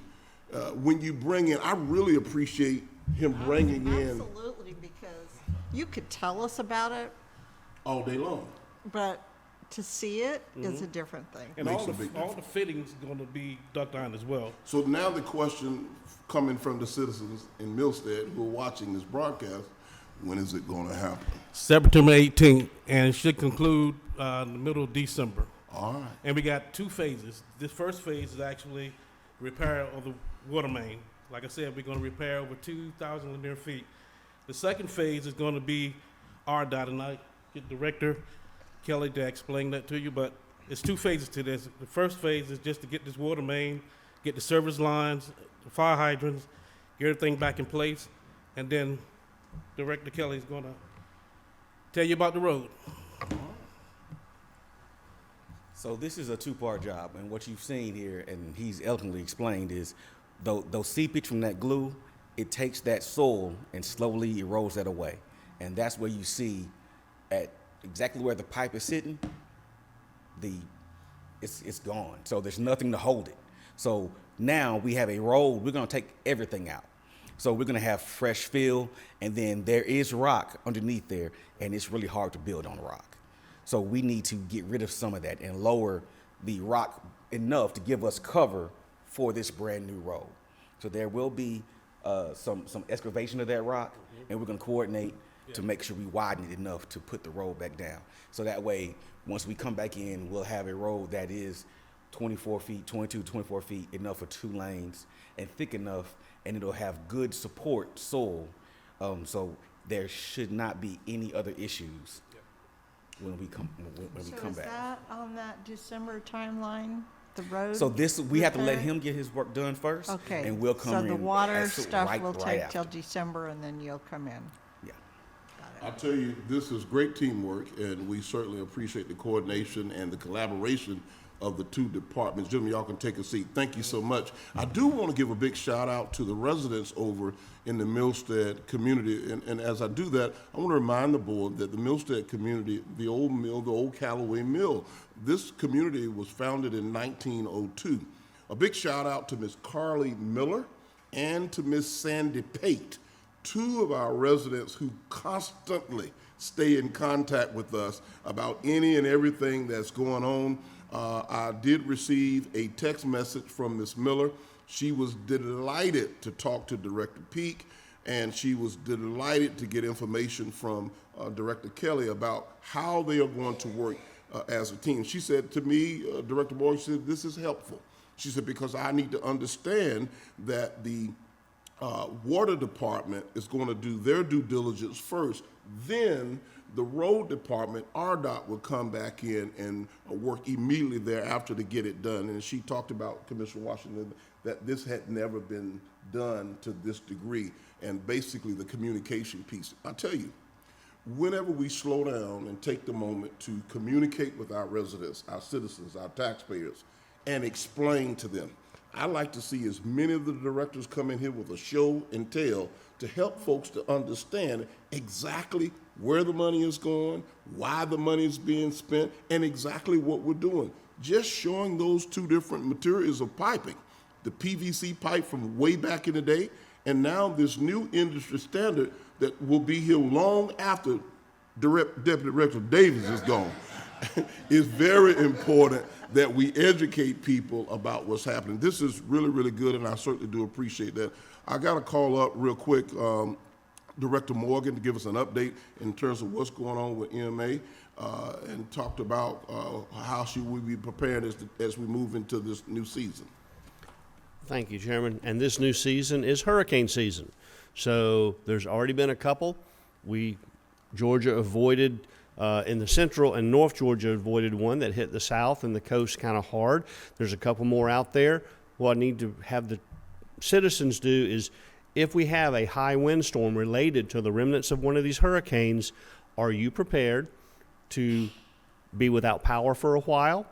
when you bring in, I really appreciate him bringing in Absolutely, because you could tell us about it, all day long. but to see it is a different thing. And Makes all a big the fittings going to be duct iron as well. So now the question coming from the citizens in Millstead who are watching this broadcast, when is it going to happen? September 18th, and it should conclude in the middle of December. All right. And we got 2 phases. This first phase is actually repair of the water main. Like I said, we're going to repair over 2,000 linear feet. The second phase is going to be RDOT, and I get Director Kelly to explain that to you, but it's 2 phases to this. The first phase is just to get this water main, get the service lines, the fire hydrants, get everything back in place, and then Director Kelly is going to tell you about the road. So this is a 2-part job, and what you've seen here, and he's eloquently explained, is those seepage from that glue, it takes that soil and slowly erodes that away. And that's where you see at exactly where the pipe is sitting, it's gone. So there's nothing to hold it. So now we have a road, we're gonna take everything out. So we're gonna have fresh fill, and then there is rock underneath there, and it's really hard to build on rock. So we need to get rid of some of that and lower the rock enough to give us cover for this brand new road. So there will be some excavation of that rock, and we're gonna coordinate to make sure we widen it enough to put the road back down. So that way, once we come back in, we'll have a road that is 24 feet, 22, 24 feet, enough for 2 lanes, and thick enough, and it'll have good support soil. So there should not be any other issues when we come So is back. that on that December timeline, the road? So this, we have to let repair? him get his work done first, Okay. and we'll come in. So the water as soon- stuff right- will right take after. till December, and then you'll come in. Yeah. I tell you, this is great teamwork, and we certainly appreciate the coordination and the collaboration of the 2 departments. Gentlemen, y'all can take a seat. Thank you so much. I do want to give a big shout out to the residents over in the Millstead community, and as I do that, I want to remind the board that the Millstead community, the old mill, the old Callaway Mill, this community was founded in 1902. A big shout out to Miss Carly Miller and to Miss Sandy Pate, 2 of our residents who constantly stay in contact with us about any and everything that's going on. I did receive a text message from Ms. Miller. She was delighted to talk to Director Peak, and she was delighted to get information from Director Kelly about how they are going to work as a team. She said to me, Director Morgan, she said, this is helpful. She said, because I need to understand that the water department is going to do their due diligence first. Then the road department, RDOT, will come back in and work immediately thereafter to get it done. And she talked about, Commissioner Washington, that this had never been done to this degree, and basically the communication piece. I tell you, whenever we slow down and take the moment to communicate with our residents, our citizens, our taxpayers, and explain to them, I like to see as many of the directors come in here with a show and tell to help folks to understand exactly where the money is going, why the money is being spent, and exactly what we're doing. Just showing those 2 different materials of piping, the PVC pipe from way back in the day, and now this new industry standard that will be here long after Deputy Director Davis is gone. It's very important that we educate people about what's happening. This is really, really good, and I certainly do appreciate that. I got to call up real quick Director Morgan to give us an update in terms of what's going on with EMA, and talked about how should we be prepared as we move into this new season. Thank you, Chairman. And this new season is hurricane season. So there's already been a couple. Georgia avoided, in the central and north Georgia avoided one that hit the south and the coast kind of hard. There's a couple more out there. What I need to have the citizens do is, if we have a high windstorm related to the remnants of one of these hurricanes, are you prepared to be without power for a while,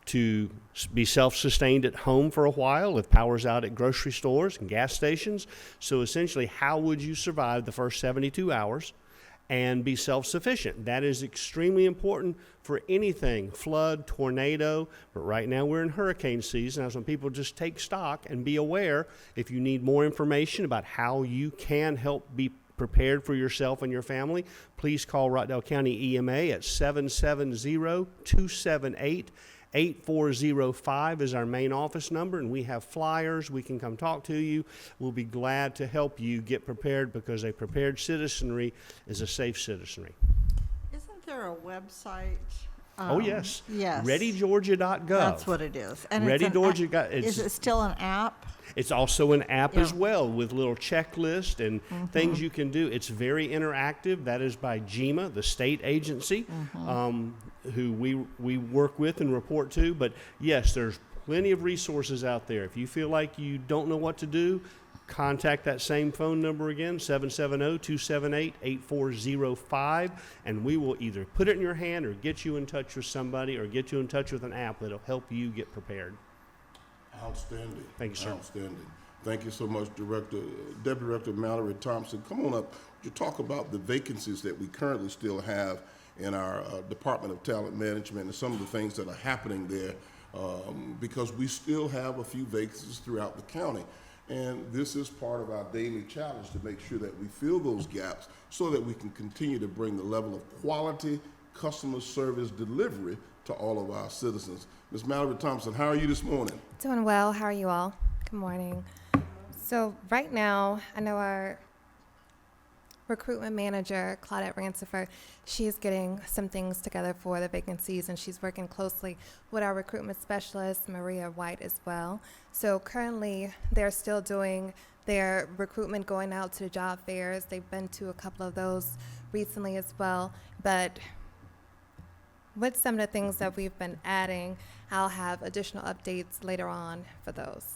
to be self-sustained at home for a while if power's out at grocery stores and gas stations? So essentially, how would you survive the first 72 hours? and be self-sufficient. That is extremely important for anything, flood, tornado, but right now we're in hurricane season. That's when people just take stock and be aware. If you need more information about how you can help be prepared for yourself and your family, please call Rockdale County EMA at 770-278-8405 is our main office number, and we have flyers. We can come talk to you. We'll be glad to help you get prepared, because a prepared citizenry is a safe citizenry. Isn't there a website? Oh, yes. Yes. ReadyGeorgia.gov. That's what it is. And Ready it's an Georgia. is it still an app? It's also an app as Yeah. well, with little checklist and things you can do. It's very interactive. That is by GEMA, the state agency, who we work with and report to. But yes, there's plenty of resources out there. If you feel like you don't know what to do, contact that same phone number again, 770-278-8405, and we will either put it in your hand or get you in touch with somebody or get you in touch with an app that'll help you get prepared. Outstanding. Thank you, sir. Outstanding. Thank you so much, Deputy Director Mallory Thompson. Come on up. You talk about the vacancies that we currently still have in our Department of Talent Management and some of the things that are happening there, because we still have a few vacancies throughout the county. And this is part of our daily challenge to make sure that we fill those gaps so that we can continue to bring the level of quality customer service delivery to all of our citizens. Ms. Mallory Thompson, how are you this morning? Doing well. How are you all? Good morning. So right now, I know our recruitment manager, Claudette Rancifer, she's getting some things together for the vacancies, and she's working closely with our recruitment specialist, Maria White, as well. So currently, they're still doing their recruitment, going out to job fairs. They've been to a couple of those recently as well. But with some of the things that we've been adding, I'll have additional updates later on for those.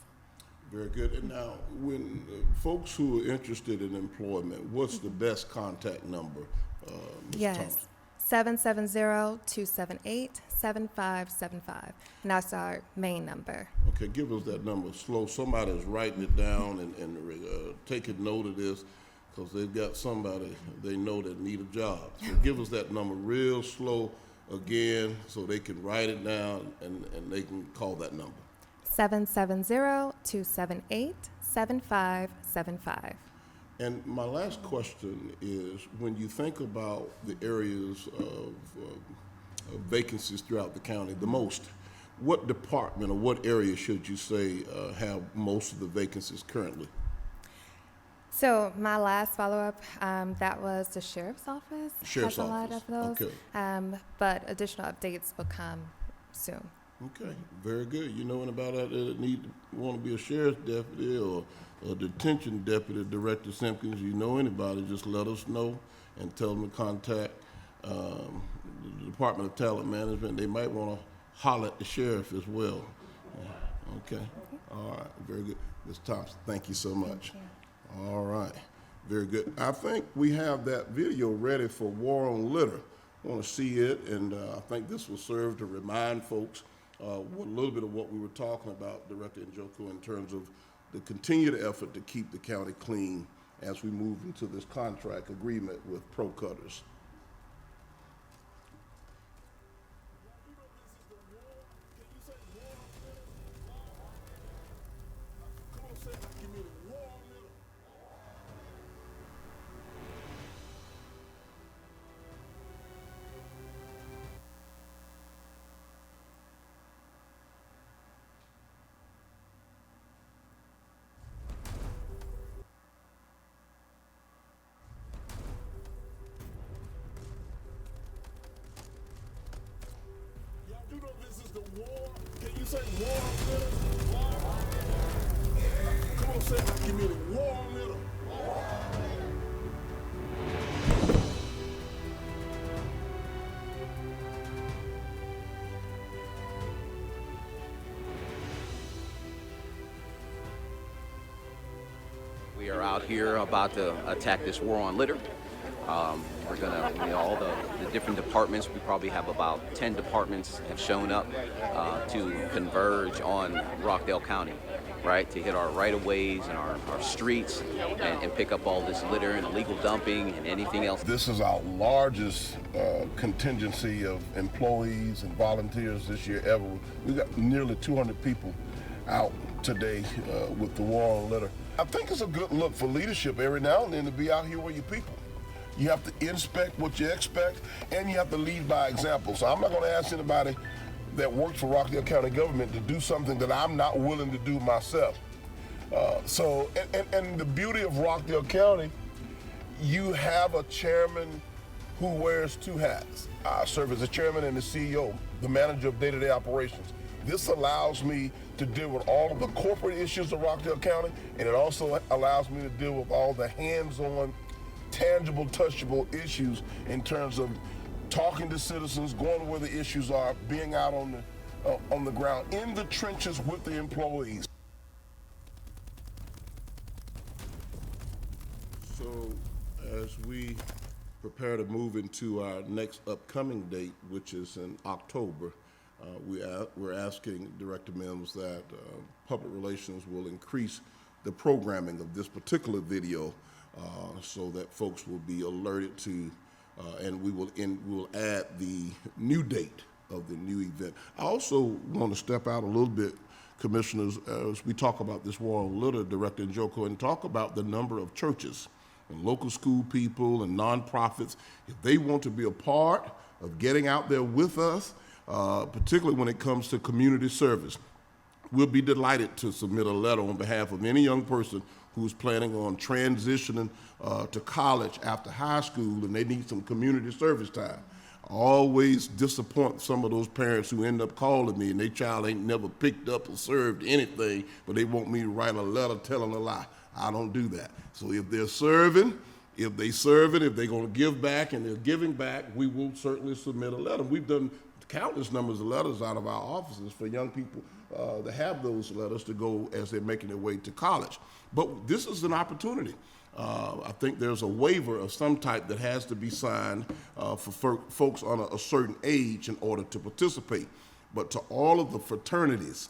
Very good. And now, when folks who are interested in employment, what's the best contact number, Ms. Yes, Thompson? 770-278-7575. And that's our main number. Okay, give us that number slow. Somebody's writing it down and taking note of this, because they've got somebody they know that need a job. So give us that number real slow again so they can write it down and they can call that number. 770-278-7575. And my last question is, when you think about the areas of vacancies throughout the county, the most, what department or what area should you say have most of the vacancies currently? So my last follow-up, that was the sheriff's office. Sheriff's has a lot office. of those. Okay. But additional updates will come soon. Okay, very good. You know anybody out there that want to be a sheriff's deputy or a detention deputy, Director Simpkins, you know anybody, just let us know and tell them to contact the Department of Talent Management. They might want to holler at the sheriff as well. Okay, all right, very good. Ms. Thompson, thank you so much. All right, very good. I think we have that video ready for War on Litter. I want to see it, and I think this will serve to remind folks a little bit of what we were talking about, Director Njoku, in terms of the continued effort to keep the county clean as we move into this contract agreement with Pro Cutters. You know this is the war. Can you say war litter? Come on, say it like you mean it. War litter. We are out here about to attack this war on litter. We're gonna, all the different departments, we probably have about 10 departments have shown up to converge on Rockdale County, right? To hit our right-of-ways and our streets and pick up all this litter and illegal dumping and anything else. This is our largest contingency of employees and volunteers this year ever. We got nearly 200 people out today with the war on litter. I think it's a good look for leadership every now and then to be out here with your people. You have to inspect what you expect, and you have to lead by example. So I'm not going to ask anybody that works for Rockdale County government to do something that I'm not willing to do myself. And the beauty of Rockdale County, you have a chairman who wears two hats. I serve as the chairman and the CEO, the manager of day-to-day operations. This allows me to deal with all of the corporate issues of Rockdale County, and it also allows me to deal with all the hands-on, tangible, touchable issues in terms of talking to citizens, going where the issues are, being out on the ground, in the trenches with the employees. So as we prepare to move into our next upcoming date, which is in October, we're asking Director Mims that Public Relations will increase the programming of this particular video so that folks will be alerted to, and we'll add the new date of the new event. I also want to step out a little bit, Commissioners, as we talk about this war on litter, Director Njoko, and talk about the number of churches and local school people and nonprofits. If they want to be a part of getting out there with us, particularly when it comes to community service, we'll be delighted to submit a letter on behalf of any young person who's planning on transitioning to college after high school and they need some community service time. I always disappoint some of those parents who end up calling me and their child ain't never picked up or served anything, but they want me to write a letter telling a lie. I don't do that. So if they're serving, if they're going to give back and they're giving back, we will certainly submit a letter. We've done countless numbers of letters out of our offices for young people that have those letters to go as they're making their way to college. But this is an opportunity. I think there's a waiver of some type that has to be signed for folks on a certain age in order to participate. But to all of the fraternities,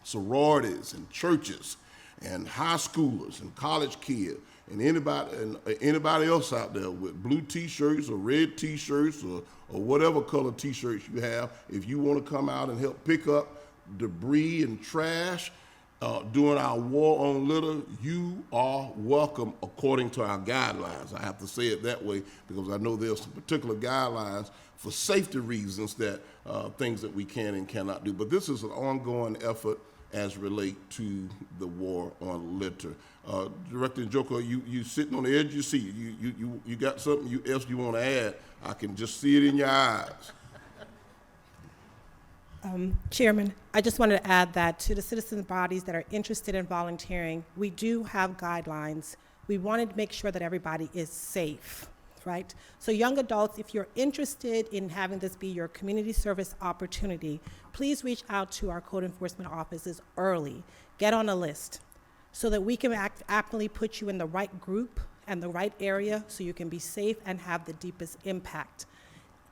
sororities, and churches, and high schoolers, and college kids, and anybody else out there with blue T-shirts or red T-shirts or whatever color T-shirts you have, if you want to come out and help pick up debris and trash during our war on litter, you are welcome according to our guidelines. I have to say it that way because I know there's some particular guidelines for safety reasons that things that we can and cannot do. But this is an ongoing effort as relate to the war on litter. Director Njoko, you sitting on the edge of your seat. You got something else you want to add? I can just see it in your eyes. Chairman, I just wanted to add that to the citizen bodies that are interested in volunteering, we do have guidelines. We wanted to make sure that everybody is safe, right? So young adults, if you're interested in having this be your community service opportunity, please reach out to our code enforcement offices early. Get on a list so that we can aptly put you in the right group and the right area so you can be safe and have the deepest impact.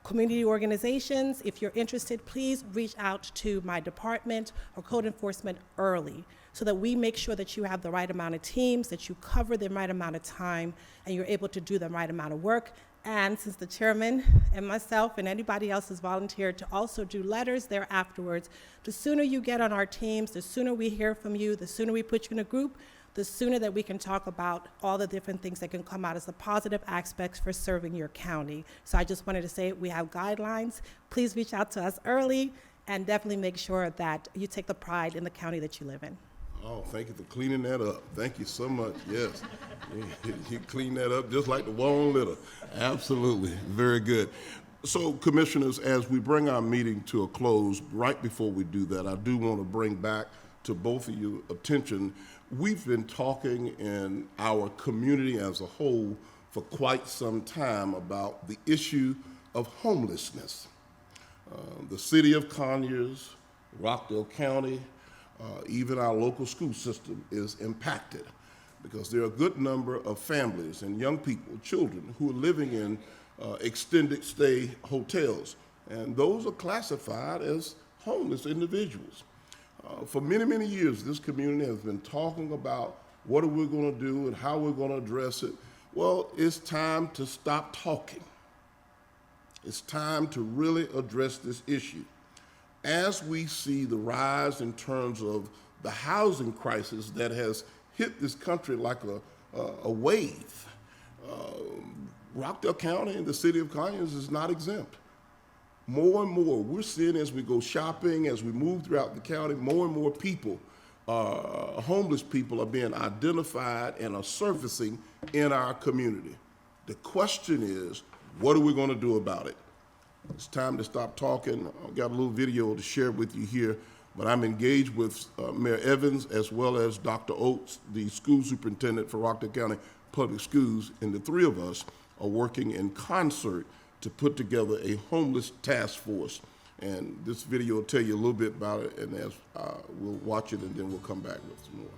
Community organizations, if you're interested, please reach out to my department or code enforcement early so that we make sure that you have the right amount of teams, that you cover the right amount of time, and you're able to do the right amount of work. And since the chairman and myself and anybody else has volunteered to also do letters there afterwards, the sooner you get on our teams, the sooner we hear from you, the sooner we put you in a group, the sooner that we can talk about all the different things that can come out as the positive aspects for serving your county. So I just wanted to say we have guidelines. Please reach out to us early and definitely make sure that you take the pride in the county that you live in. Oh, thank you for cleaning that up. Thank you so much. Yes, you clean that up just like the war on litter. Absolutely, very good. So, Commissioners, as we bring our meeting to a close, right before we do that, I do want to bring back to both of you attention. We've been talking in our community as a whole for quite some time about the issue of homelessness. The city of Conyers, Rockdale County, even our local school system is impacted because there are a good number of families and young people, children, who are living in extended stay hotels, and those are classified as homeless individuals. For many, many years, this community has been talking about what are we going to do and how we're going to address it. Well, it's time to stop talking. It's time to really address this issue. As we see the rise in terms of the housing crisis that has hit this country like a wave, Rockdale County and the city of Conyers is not exempt. More and more, we're seeing as we go shopping, as we move throughout the county, more and more people, homeless people, are being identified and are surfacing in our community. The question is, what are we going to do about it? It's time to stop talking. I've got a little video to share with you here, but I'm engaged with Mayor Evans as well as Dr. Oates, the school superintendent for Rockdale County Public Schools, and the three of us are working in concert to put together a homeless task force. And this video will tell you a little bit about it, and as we'll watch it and then we'll come back with some more.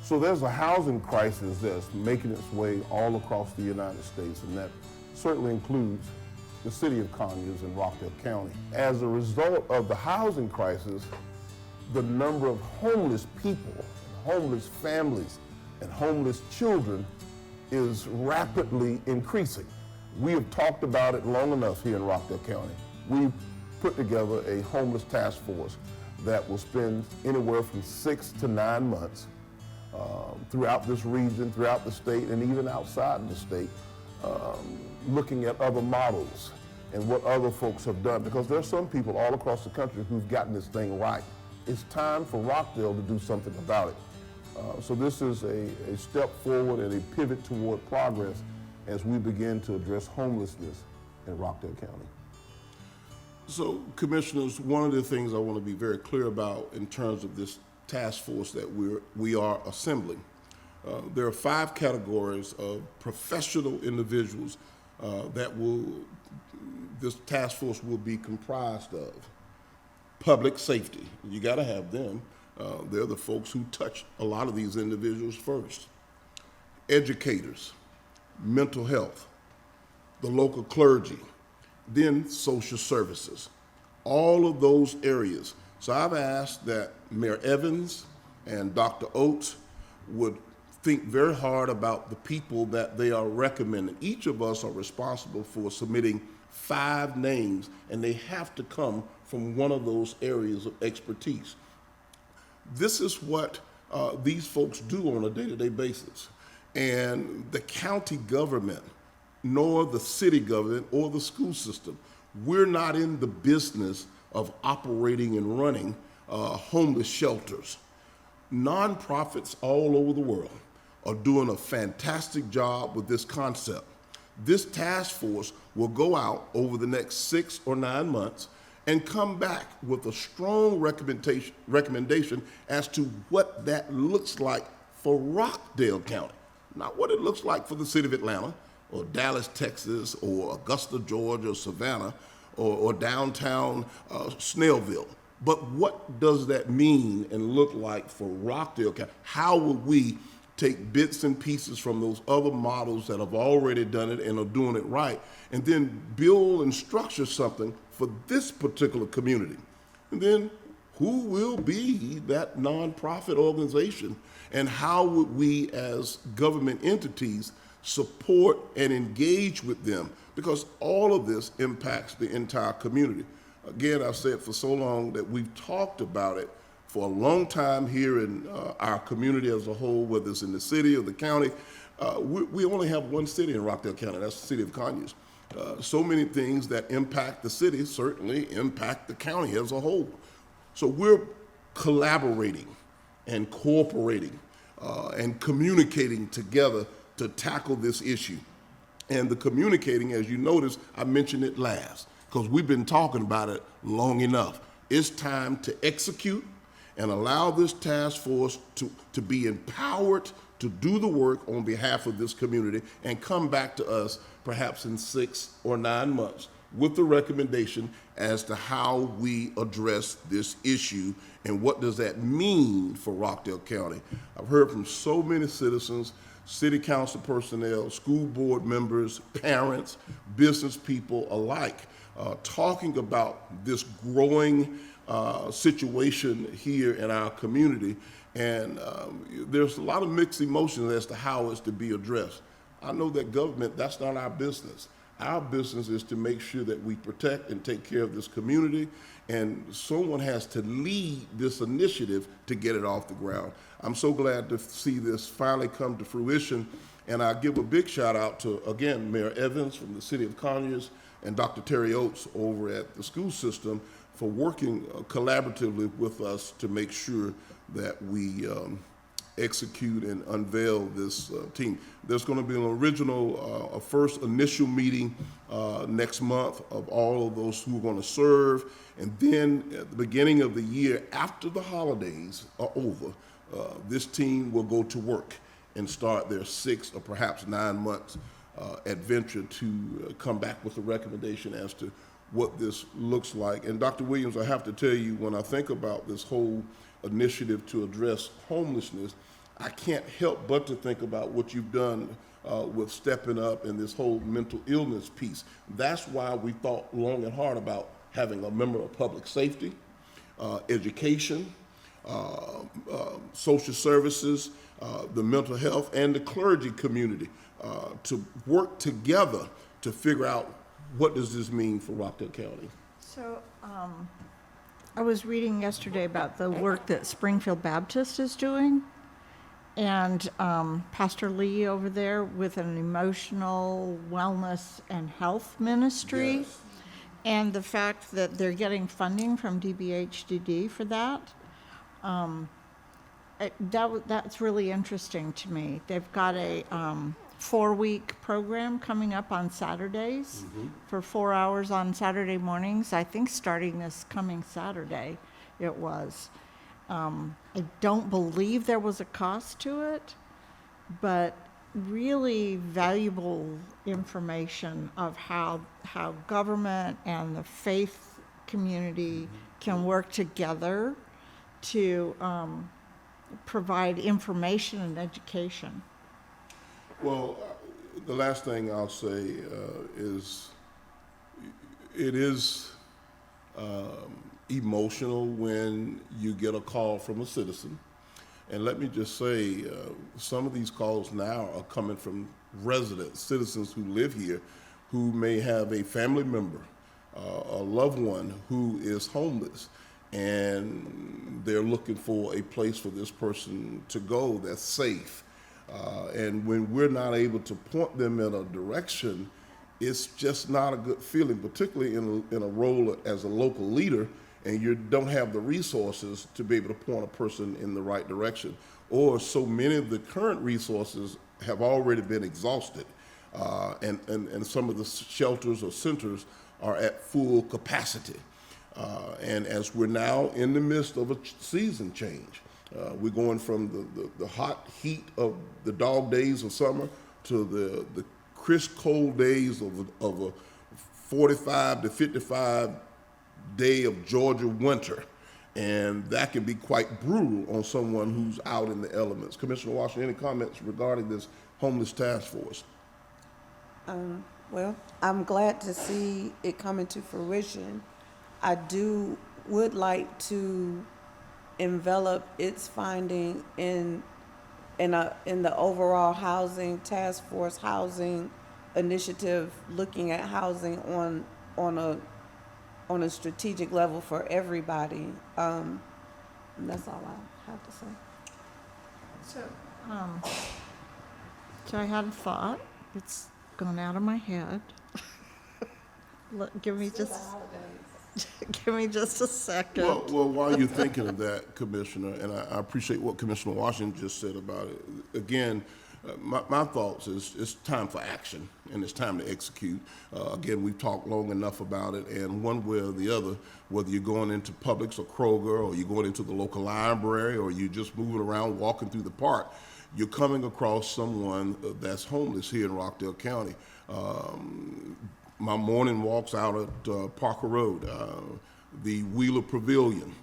So there's a housing crisis that's making its way all across the United States, and that certainly includes the city of Conyers and Rockdale County. As a result of the housing crisis, the number of homeless people, homeless families, and homeless children is rapidly increasing. We have talked about it long enough here in Rockdale County. We've put together a homeless task force that will spend anywhere from 6 to 9 months throughout this region, throughout the state, and even outside the state, looking at other models and what other folks have done, because there are some people all across the country who've gotten this thing right. It's time for Rockdale to do something about it. So this is a step forward and a pivot toward progress as we begin to address homelessness in Rockdale County. So, Commissioners, one of the things I want to be very clear about in terms of this task force that we are assembling, there are 5 categories of professional individuals that this task force will be comprised of. Public safety, you got to have them. They're the folks who touch a lot of these individuals first. Educators, mental health, the local clergy, then social services, all of those areas. So I've asked that Mayor Evans and Dr. Oates would think very hard about the people that they are recommending. Each of us are responsible for submitting 5 names, and they have to come from one of those areas of expertise. This is what these folks do on a day-to-day basis. And the county government, nor the city government or the school system, we're not in the business of operating and running homeless shelters. Nonprofits all over the world are doing a fantastic job with this concept. This task force will go out over the next 6 or 9 months and come back with a strong recommendation as to what that looks like for Rockdale County. Not what it looks like for the city of Atlanta or Dallas, Texas, or Augusta, Georgia, or Savannah, or downtown Snellville. But what does that mean and look like for Rockdale County? How would we take bits and pieces from those other models that have already done it and are doing it right, and then build and structure something for this particular community? And then who will be that nonprofit organization, and how would we as government entities support and engage with them? Because all of this impacts the entire community. Again, I've said for so long that we've talked about it for a long time here in our community as a whole, whether it's in the city or the county. We only have one city in Rockdale County, that's the city of Conyers. So many things that impact the city certainly impact the county as a whole. So we're collaborating and cooperating and communicating together to tackle this issue. And the communicating, as you notice, I mentioned it last, because we've been talking about it long enough. It's time to execute and allow this task force to be empowered to do the work on behalf of this community and come back to us perhaps in 6 or 9 months with the recommendation as to how we address this issue and what does that mean for Rockdale County. I've heard from so many citizens, city council personnel, school board members, parents, business people alike, talking about this growing situation here in our community. And there's a lot of mixed emotions as to how it's to be addressed. I know that government, that's not our business. Our business is to make sure that we protect and take care of this community, and someone has to lead this initiative to get it off the ground. I'm so glad to see this finally come to fruition, and I give a big shout out to, again, Mayor Evans from the City of Conyers and Dr. Terry Oates over at the school system for working collaboratively with us to make sure that we execute and unveil this team. There's going to be an original, a first initial meeting next month of all of those who are going to serve, and then at the beginning of the year, after the holidays are over, this team will go to work and start their 6 or perhaps 9 months adventure to come back with a recommendation as to what this looks like. And Dr. Williams, I have to tell you, when I think about this whole initiative to address homelessness, I can't help but to think about what you've done with stepping up and this whole mental illness piece. That's why we thought long and hard about having a member of public safety, education, social services, the mental health, and the clergy community to work together to figure out what does this mean for Rockdale County. So, I was reading yesterday about the work that Springfield Baptist is doing, and Pastor Lee over there with an emotional wellness and health ministry, Yes. and the fact that they're getting funding from DBHDD for that. That's really interesting to me. They've got a 4-week program coming up on Saturdays for 4 hours on Saturday mornings. I think starting this coming Saturday it was. I don't believe there was a cost to it, but really valuable information of how government and the faith community can work together to provide information and education. Well, the last thing I'll say is it is emotional when you get a call from a citizen. And let me just say, some of these calls now are coming from residents, citizens who live here, who may have a family member, a loved one who is homeless, and they're looking for a place for this person to go that's safe. And when we're not able to point them in a direction, it's just not a good feeling, particularly in a role as a local leader, and you don't have the resources to be able to point a person in the right direction. Or so many of the current resources have already been exhausted, and some of the shelters or centers are at full capacity. And as we're now in the midst of a season change, we're going from the hot heat of the dog days of summer to the crisp cold days of a 45 to 55 day of Georgia winter. And that can be quite brutal on someone who's out in the elements. Commissioner Washington, any comments regarding this homeless task force? Well, I'm glad to see it coming to fruition. I would like to envelop its finding in the overall housing task force, housing initiative, looking at housing on a strategic level for everybody. And that's all I have to say. So I had a thought. It's gone out of my head. Give me just a second. Well, while you're thinking of that, Commissioner, and I appreciate what Commissioner Washington just said about it, again, my thoughts is it's time for action and it's time to execute. Again, we've talked long enough about it, and one way or the other, whether you're going into Publix or Kroger, or you're going into the local library, or you're just moving around walking through the park, you're coming across someone that's homeless here in Rockdale County. my morning walks out at Parker Road, the Wheeler Pavilion.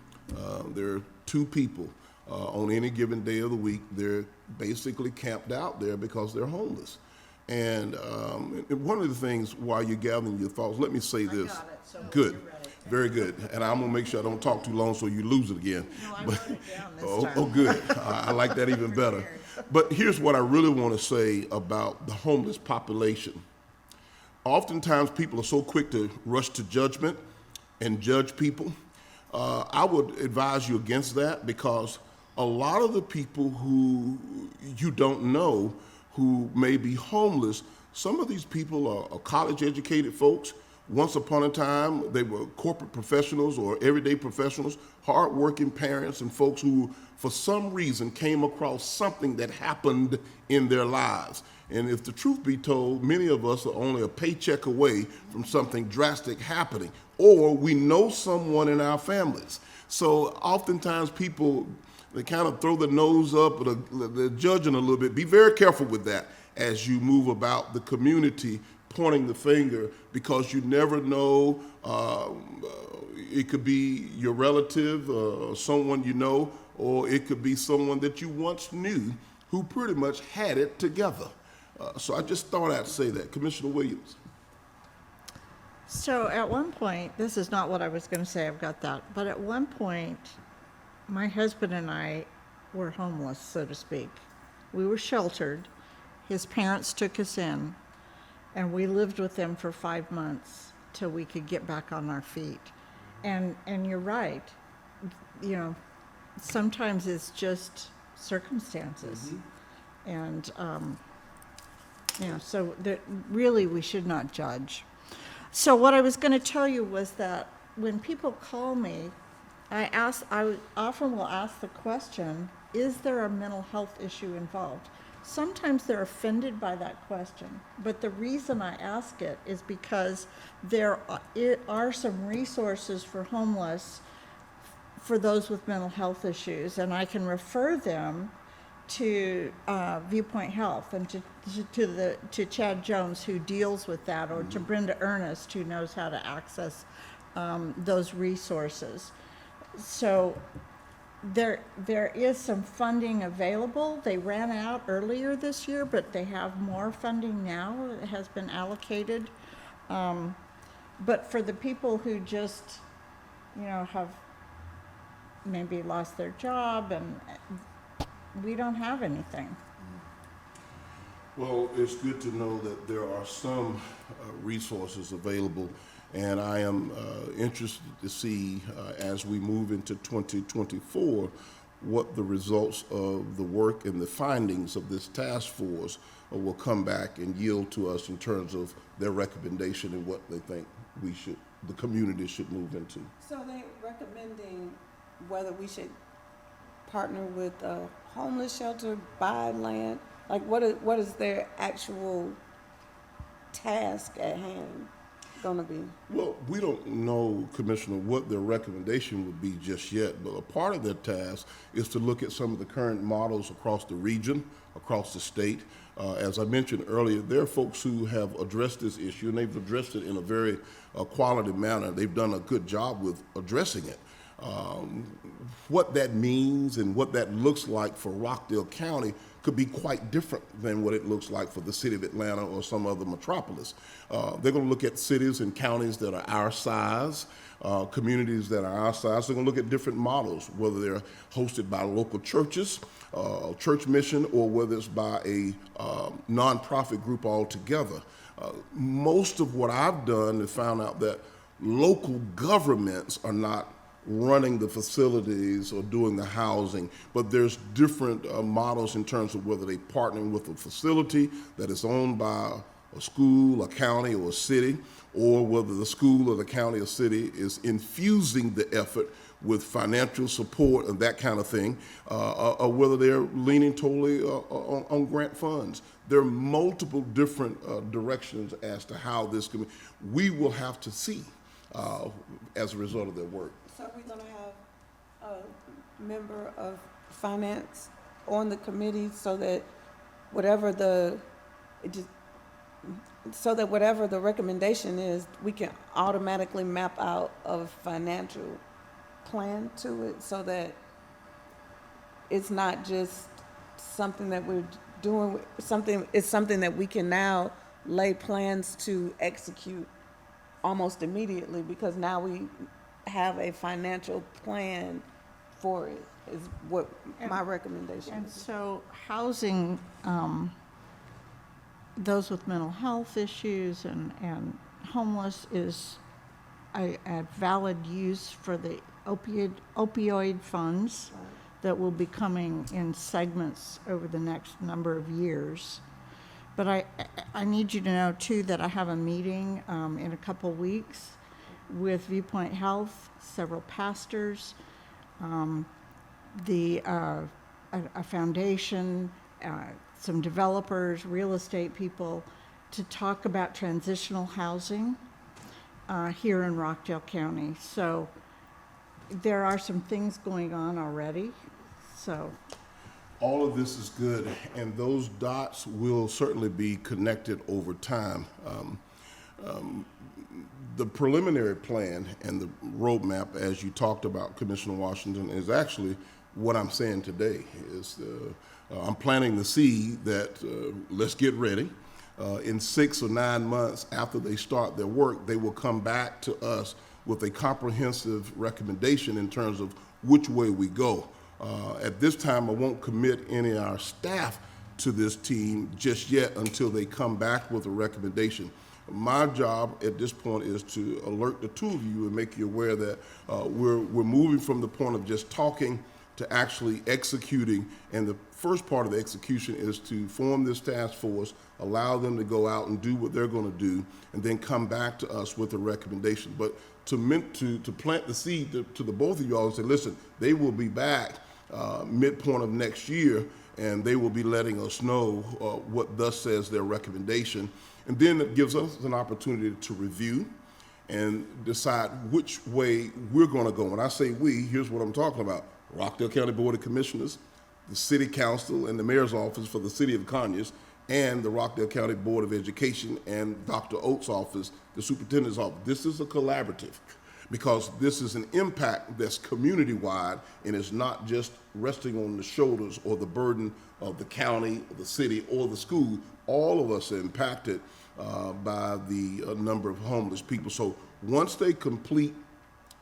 There are 2 people on any given day of the week. They're basically camped out there because they're homeless. And one of the things, while you're gathering your thoughts, let me say this. Good, very good. And I'm gonna make sure I don't talk too long so you lose it again. No, I wrote it down this time. Oh, good. I like that even better. But here's what I really want to say about the homeless population. Oftentimes, people are so quick to rush to judgment and judge people. I would advise you against that, because a lot of the people who you don't know who may be homeless, some of these people are college-educated folks. Once upon a time, they were corporate professionals or everyday professionals, hard-working parents and folks who, for some reason, came across something that happened in their lives. And if the truth be told, many of us are only a paycheck away from something drastic happening, or we know someone in our families. So oftentimes people, they kind of throw their nose up, or they're judging a little bit. Be very careful with that as you move about the community, pointing the finger, because you never know. It could be your relative, someone you know, or it could be someone that you once knew who pretty much had it together. So I just thought I'd say that. Commissioner Williams. So at one point, this is not what I was going to say, I've got that, but at one point, my husband and I were homeless, so to speak. We were sheltered. His parents took us in, and we lived with them for 5 months till we could get back on our feet. And you're right, you know, sometimes it's just circumstances. And, you know, so that really we should not judge. So what I was going to tell you was that when people call me, I often will ask the question, is there a mental health issue involved? Sometimes they're offended by that question, but the reason I ask it is because there are some resources for homeless, for those with mental health issues, and I can refer them to Viewpoint Health and to Chad Jones, who deals with that, or to Brenda Ernest, who knows how to access those resources. So there is some funding available. They ran out earlier this year, but they have more funding now. It has been allocated. But for the people who just, you know, have maybe lost their job, and we don't have anything. Well, it's good to know that there are some resources available, and I am interested to see as we move into 2024 what the results of the work and the findings of this task force will come back and yield to us in terms of their recommendation and what they think the community should move into. So they're recommending whether we should partner with a homeless shelter, buy land? Like, what is their actual task at hand gonna be? Well, we don't know, Commissioner, what their recommendation would be just yet, but a part of their task is to look at some of the current models across the region, across the state. As I mentioned earlier, there are folks who have addressed this issue, and they've addressed it in a very quality manner. They've done a good job with addressing it. What that means and what that looks like for Rockdale County could be quite different than what it looks like for the city of Atlanta or some other metropolis. They're going to look at cities and counties that are our size, communities that are our size. They're going to look at different models, whether they're hosted by local churches, church mission, or whether it's by a nonprofit group altogether. Most of what I've done is found out that local governments are not running the facilities or doing the housing, but there's different models in terms of whether they partnering with a facility that is owned by a school, a county, or a city, or whether the school or the county or city is infusing the effort with financial support and that kind of thing, or whether they're leaning totally on grant funds. There are multiple different directions as to how this can be. We will have to see as a result of their work. So are we gonna have a member of finance on the committee so that whatever so that whatever the recommendation is, we can automatically map out a financial plan to it, so that it's not just something that we're doing, it's something that we can now lay plans to execute almost immediately, because now we have a financial plan for it, is what my recommendation And is. so housing, those with mental health issues and homeless is a valid use for the opioid funds that will be coming in segments over the next number of years. But I need you to know too that I have a meeting in a couple weeks with Viewpoint Health, several pastors, a foundation, some developers, real estate people, to talk about transitional housing here in Rockdale County. So there are some things going on already, so. All of this is good, and those dots will certainly be connected over time. The preliminary plan and the roadmap, as you talked about, Commissioner Washington, is actually what I'm saying today. I'm planting the seed that let's get ready. In 6 or 9 months after they start their work, they will come back to us with a comprehensive recommendation in terms of which way we go. At this time, I won't commit any of our staff to this team just yet until they come back with a recommendation. My job at this point is to alert the two of you and make you aware that we're moving from the point of just talking to actually executing, and the first part of the execution is to form this task force, allow them to go out and do what they're going to do, and then come back to us with a recommendation. But to plant the seed to the both of y'all and say, listen, they will be back midpoint of next year, and they will be letting us know what thus says their recommendation. And then it gives us an opportunity to review and decide which way we're going to go. When I say we, here's what I'm talking about. Rockdale County Board of Commissioners, the City Council and the Mayor's Office for the City of Conyers, and the Rockdale County Board of Education and Dr. Oates' office, the Superintendent's office. This is a collaborative, because this is an impact that's community-wide and is not just resting on the shoulders or the burden of the county, or the city, or the school. All of us are impacted by the number of homeless people. So once they complete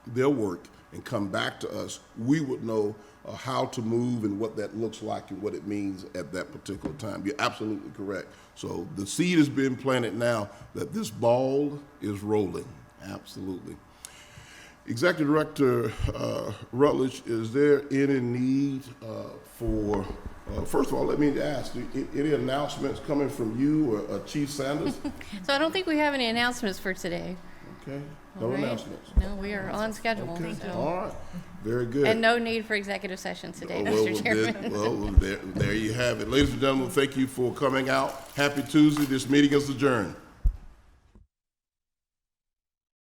their work and come back to us, we would know how to move and what that looks like and what it means at that particular time. You're absolutely correct. So the seed has been planted now that this ball is rolling. Absolutely. Executive Director Rutledge, is there any need for, first of all, let me ask, any announcements coming from you or Chief Sanders? So I don't think we have any announcements for today. Okay, no All right. announcements. No, we are on schedule. Okay, so. all right, very good. And no need for executive session today, Well, Mr. Chairman. there you have it. Ladies and gentlemen, thank you for coming out. Happy Tuesday. This meeting is adjourned.